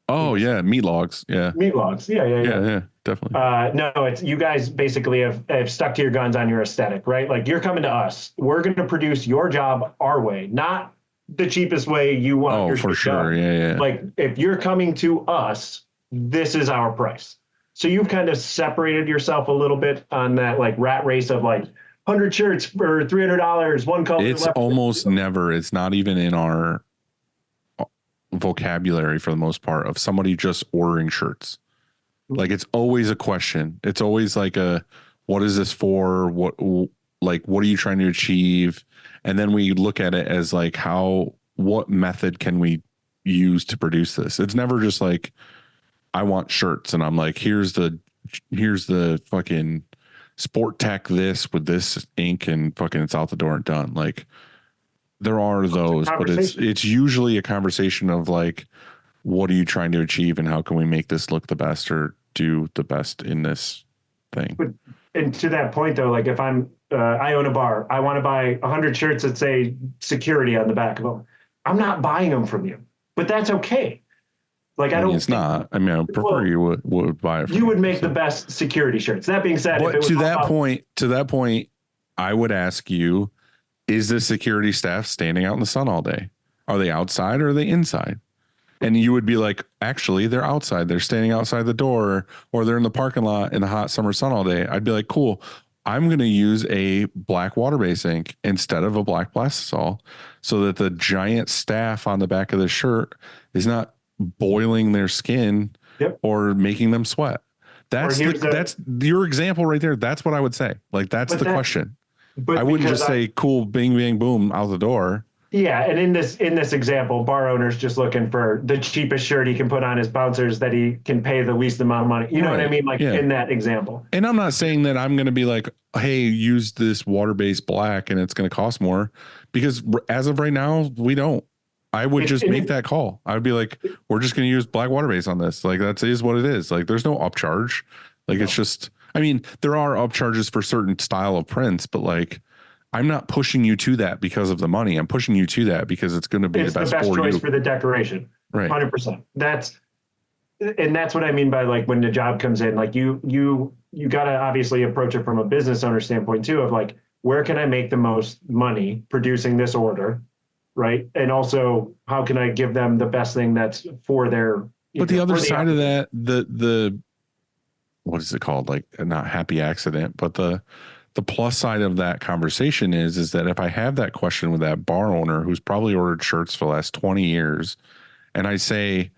Oh yeah, meat logs. Yeah. Meat logs. Yeah, definitely. No, it's you guys basically have stuck to your guns on your aesthetic, right? Like you're coming to us. We're going to produce your job our way, not the cheapest way you want. Oh, for sure. Done. Yeah. Like if you're coming to us, this is our price. So you've kind of separated yourself a little bit on that like rat race of like 100 shirts for $300, one color. It's almost never. It's not even in our vocabulary for the most part of somebody just ordering shirts. Like it's always a question. It's always like what is this for? What are you trying to achieve? And then we look at it as like what method can we use to produce this? It's never just like, I want shirts and I'm like, here's the fucking Sport Tech this with this ink and fucking it's out the door and done. Like there are those, but it's usually a conversation of like, what are you trying to achieve and how can we make this look the best or do the best in this thing? And to that point though, like if I own a bar, I want to buy 100 shirts that say security on the back of them. I'm not buying them from you, but that's okay. Like I don't. It's not. I mean, I prefer you would buy it. You would make the best security shirts. That being said, but to that point, I would ask you: is the security staff standing out in the sun all day? Are they outside or are they inside? And you would be like, actually, they're outside. They're standing outside the door, or they're in the parking lot in the hot summer sun all day. I'd be like, cool. I'm going to use a black water-based ink instead of a black plastisol, so that the giant staff on the back of the shirt is not boiling their skin or making them sweat. That's your example right there. That's what I would say. Like that's the question. But I wouldn't just say cool, bing, bang, boom, out the door. Yeah, and in this example, bar owner's just looking for the cheapest shirt he can put on his bouncers that he can pay the least amount of money. You know what I mean? Like in that example. And I'm not saying that I'm going to be like, hey, use this water-based black and it's going to cost more, because as of right now, we don't. I would just make that call. I would be like, we're just going to use black water base on this. Like that is what it is. Like there's no upcharge. Like it's just, I mean, there are upcharges for certain style of prints, but like, I'm not pushing you to that because of the money. I'm pushing you to that because it's going to be the best for choice you. for the decoration. Right. 100%. That's what I mean by like when the job comes in, like you got to obviously approach it from a business owner standpoint too, of like, where can I make the most money producing this order? Right. And also how can I give them the best thing that's for their, but the other side of that, the, what is it called? Like not happy accident, but the plus side of that conversation is that if I have that question with that bar owner who's probably ordered shirts for the last 20 years, and I say,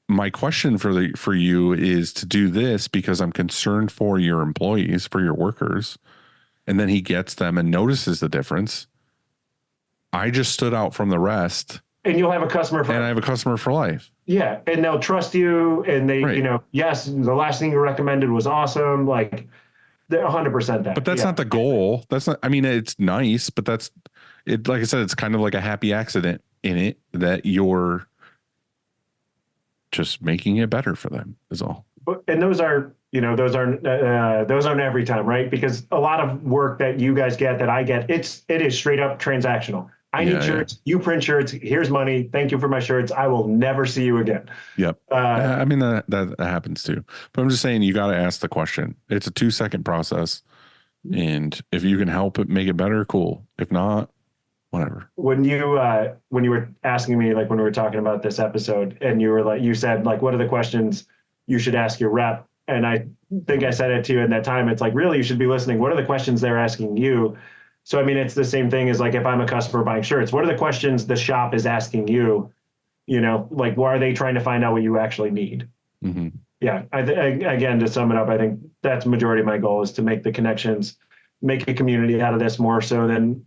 my question for you is to do this because I'm concerned for your employees, for your workers, and then he gets them and notices the difference. I just stood out from the rest. And you'll have a customer and I have a customer for life. Yeah. And they'll trust you. And they, right. Yes, the last thing you recommended was awesome. Like they're 100% that. But that's not the goal. That's not, I mean, it's nice, but that's it. Like I said, it's kind of like a happy accident in it that you're just making it better for them is all. And those aren't every time, right? Because a lot of work that you guys get, that I get, it is straight up transactional. I need shirts. You print shirts. Here's money. Thank you for my shirts. I will never see you again. Yep. I mean, that happens too. But I'm just saying, you got to ask the question. It's a 2-second process. And if you can help it make it better, cool. If not, whatever. When you were asking me, like when we were talking about this episode, and you said like, what are the questions you should ask your rep? And I think I said it to you in that time. It's like, really, you should be listening. What are the questions they're asking you? So, I mean, it's the same thing as like, if I'm a customer buying shirts, what are the questions the shop is asking you? Like, why are they trying to find out what you actually need? Mm-hmm. Yeah. Again, to sum it up, I think that's majority of my goal is to make the connections, make a community out of this more so than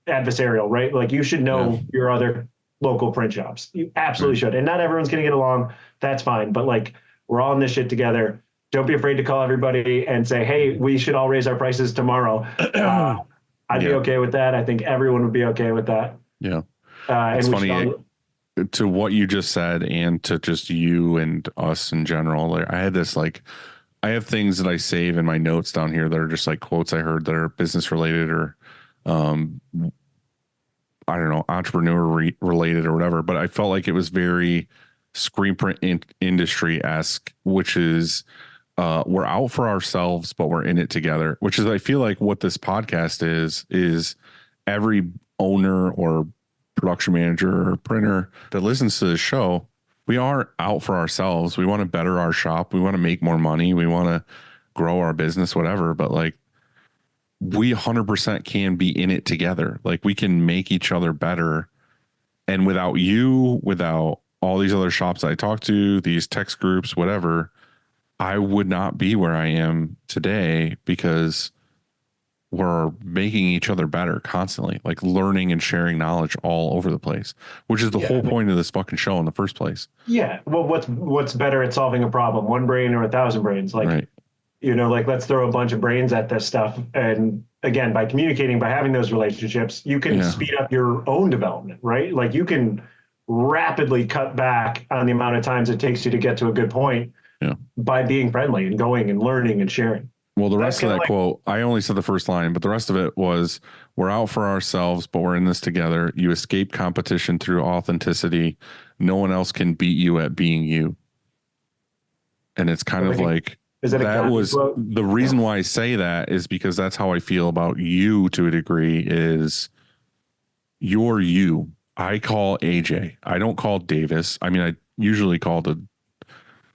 adversarial, right? Like you should know your other local print shops. You absolutely should. And not everyone's going to get along. That's fine. But like, we're all in this shit together. Don't be afraid to call everybody and say, hey, we should all raise our prices tomorrow. I'd be okay with that. I think everyone would be okay with that. Yeah. It's funny to what you just said and to just you and us in general. Like, I have things that I save in my notes down here that are just like quotes I heard that are business related or, I don't know, entrepreneur related or whatever. But I felt like it was very screen print industry-esque, which is, we're out for ourselves, but we're in it together, which is, I feel like what this podcast is every owner or production manager or printer that listens to the show, we are out for ourselves. We want to better our shop. We want to make more money. We want to grow our business, whatever. But like, we 100% can be in it together. Like we can make each other better. And without you, without all these other shops I talk to, these text groups, whatever, I would not be where I am today because we're making each other better constantly, like learning and sharing knowledge all over the place, which is the whole point of this fucking show in the first place. Yeah. Well, what's better at solving a problem, one brain or 1,000 brains? Like, right. Like let's throw a bunch of brains at this stuff. And again, by communicating, by having those relationships, you can speed up your own development, right? Like you can rapidly cut back on the amount of times it takes you to get to a good point by being friendly and going and learning and sharing. Well, the rest of that quote, I only said the first line, but the rest of it was, we're out for ourselves, but we're in this together. You escape competition through authenticity. No one else can beat you at being you. And it's kind of like, that was the reason why I say that is because that's how I feel about you to a degree is you're you. I call AJ. I don't call Davis. I mean, I usually call to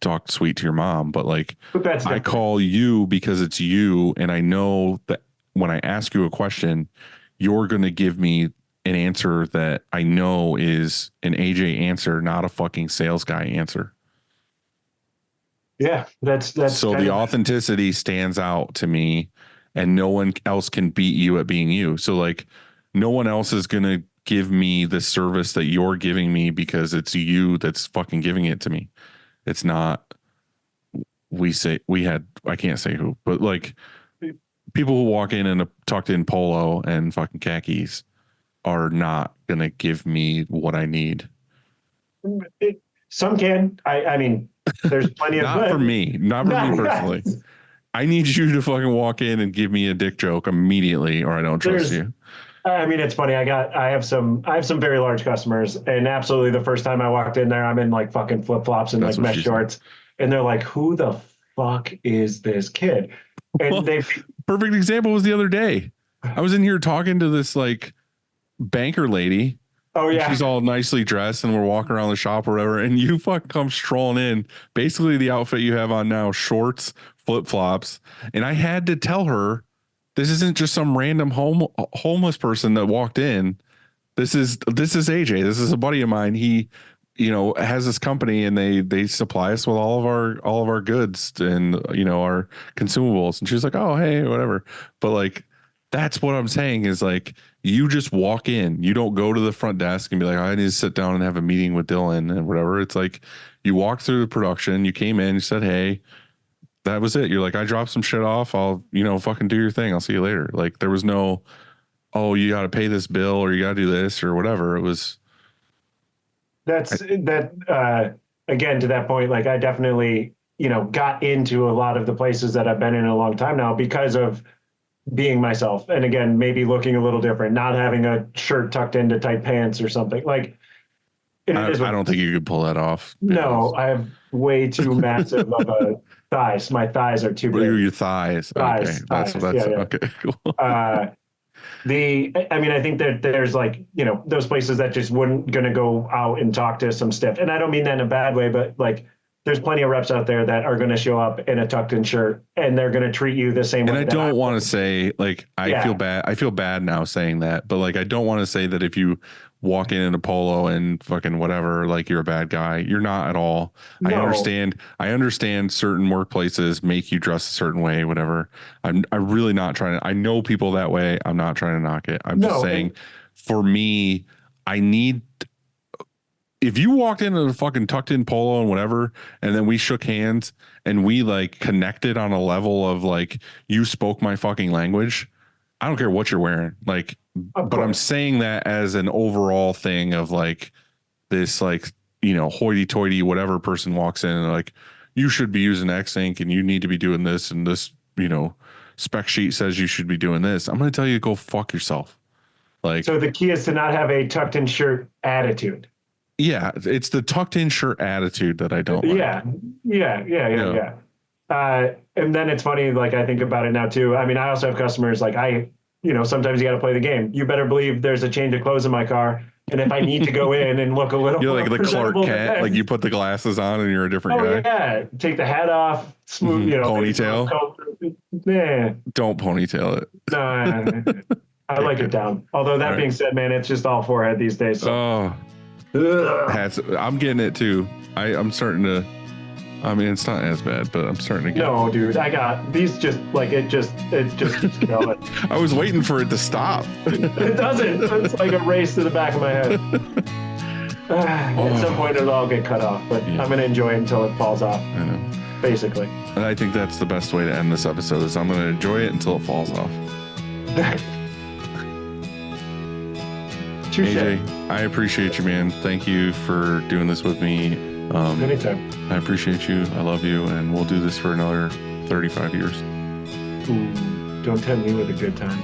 talk sweet to your mom, but like I call you because it's you. And I know that when I ask you a question, you're going to give me an answer that I know is an AJ answer, not a fucking sales guy answer. Yeah, that's so the authenticity stands out to me, and no one else can beat you at being you. So like, no one else is going to give me the service that you're giving me because it's you that's fucking giving it to me. It's not, I can't say who, but like people who walk in a tucked in polo and fucking khakis are not going to give me what I need. Some can. I mean, there's plenty of Not for me personally. I need you to fucking walk in and give me a dick joke immediately, or I don't trust you. I mean, it's funny. I have some very large customers, and absolutely the first time I walked in there, I'm in like fucking flip flops and That's like what mesh shorts, and they're like, "Who the fuck is this kid?" And Well, perfect example was the other day. I was in here talking to this like banker lady. Oh yeah, she's all nicely dressed, and we're walking around the shop or whatever. And you fucking come strolling in, basically the outfit you have on now, shorts, flip flops. And I had to tell her, this isn't just some random homeless person that walked in. This is AJ. This is a buddy of mine. He, has this company, and they supply us with all of our goods and our consumables. And she's like, oh hey, whatever. But like, that's what I'm saying is like, you just walk in. You don't go to the front desk and be like, I need to sit down and have a meeting with Dylan and whatever. It's like you walk through the production. You came in. You said, hey. That was it. You're like, I dropped some shit off. I'll, fucking do your thing. I'll see you later. Like there was no, oh, you got to pay this bill or you got to do this or whatever. It was. Again, to that point, like I definitely, got into a lot of the places that I've been in a long time now because of being myself. And again, maybe looking a little different, not having a shirt tucked into tight pants or something like. I don't think you could pull that off. No, I have way too massive of a thighs. My thighs are too big. Your thighs. Okay. That's yeah. Okay. Cool. I think that there's like, those places that just wouldn't going to go out and talk to some stiff. And I don't mean that in a bad way, but like there's plenty of reps out there that are going to show up in a tucked in shirt and they're going to treat you the same way. And I don't want to say like, I feel bad now saying that, but like, I don't want to say that if you walk in a polo and fucking whatever, like you're a bad guy. You're not at all. No. I understand certain workplaces make you dress a certain way, whatever. I'm really not trying to, I know people that way. I'm not trying to knock it. I'm just saying for me, if you walked in a fucking tucked in polo and whatever, and then we shook hands and we like connected on a level of like, you spoke my fucking language, I don't care what you're wearing. Like, but I'm saying that as an overall thing of like this, like, hoity toity, whatever person walks in and like, you should be using X-Ink and you need to be doing this. And this, spec sheet says you should be doing this. I'm going to tell you to go fuck yourself. Like, so the key is to not have a tucked in shirt attitude. Yeah. It's the tucked in shirt attitude that I don't like. Yeah. And then it's funny, like I think about it now too. I mean, I also have customers like sometimes you got to play the game. You better believe there's a change of clothes in my car. And if I need to go in and look a little, you're like the Clark Kent, like you put the glasses on and you're a different guy. Yeah, take the hat off, smooth, ponytail. Yeah, don't ponytail it. Nah, I like it down. Although that being said, man, it's just all forehead these days. So. Hats. I'm getting it too. I'm starting to. I mean, it's not as bad, but I'm starting to get. No, dude, I got these. Just like it just keeps going. I was waiting for it to stop. It doesn't. It's like a race to the back of my head. At some point, it'll all get cut off, but I'm gonna enjoy it until it falls off. I know. Basically. And I think that's the best way to end this episode. Is I'm gonna enjoy it until it falls off. AJ, I appreciate you, man. Thank you for doing this with me. Anytime. I appreciate you. I love you. And we'll do this for another 35 years. Ooh, don't tempt me with a good time.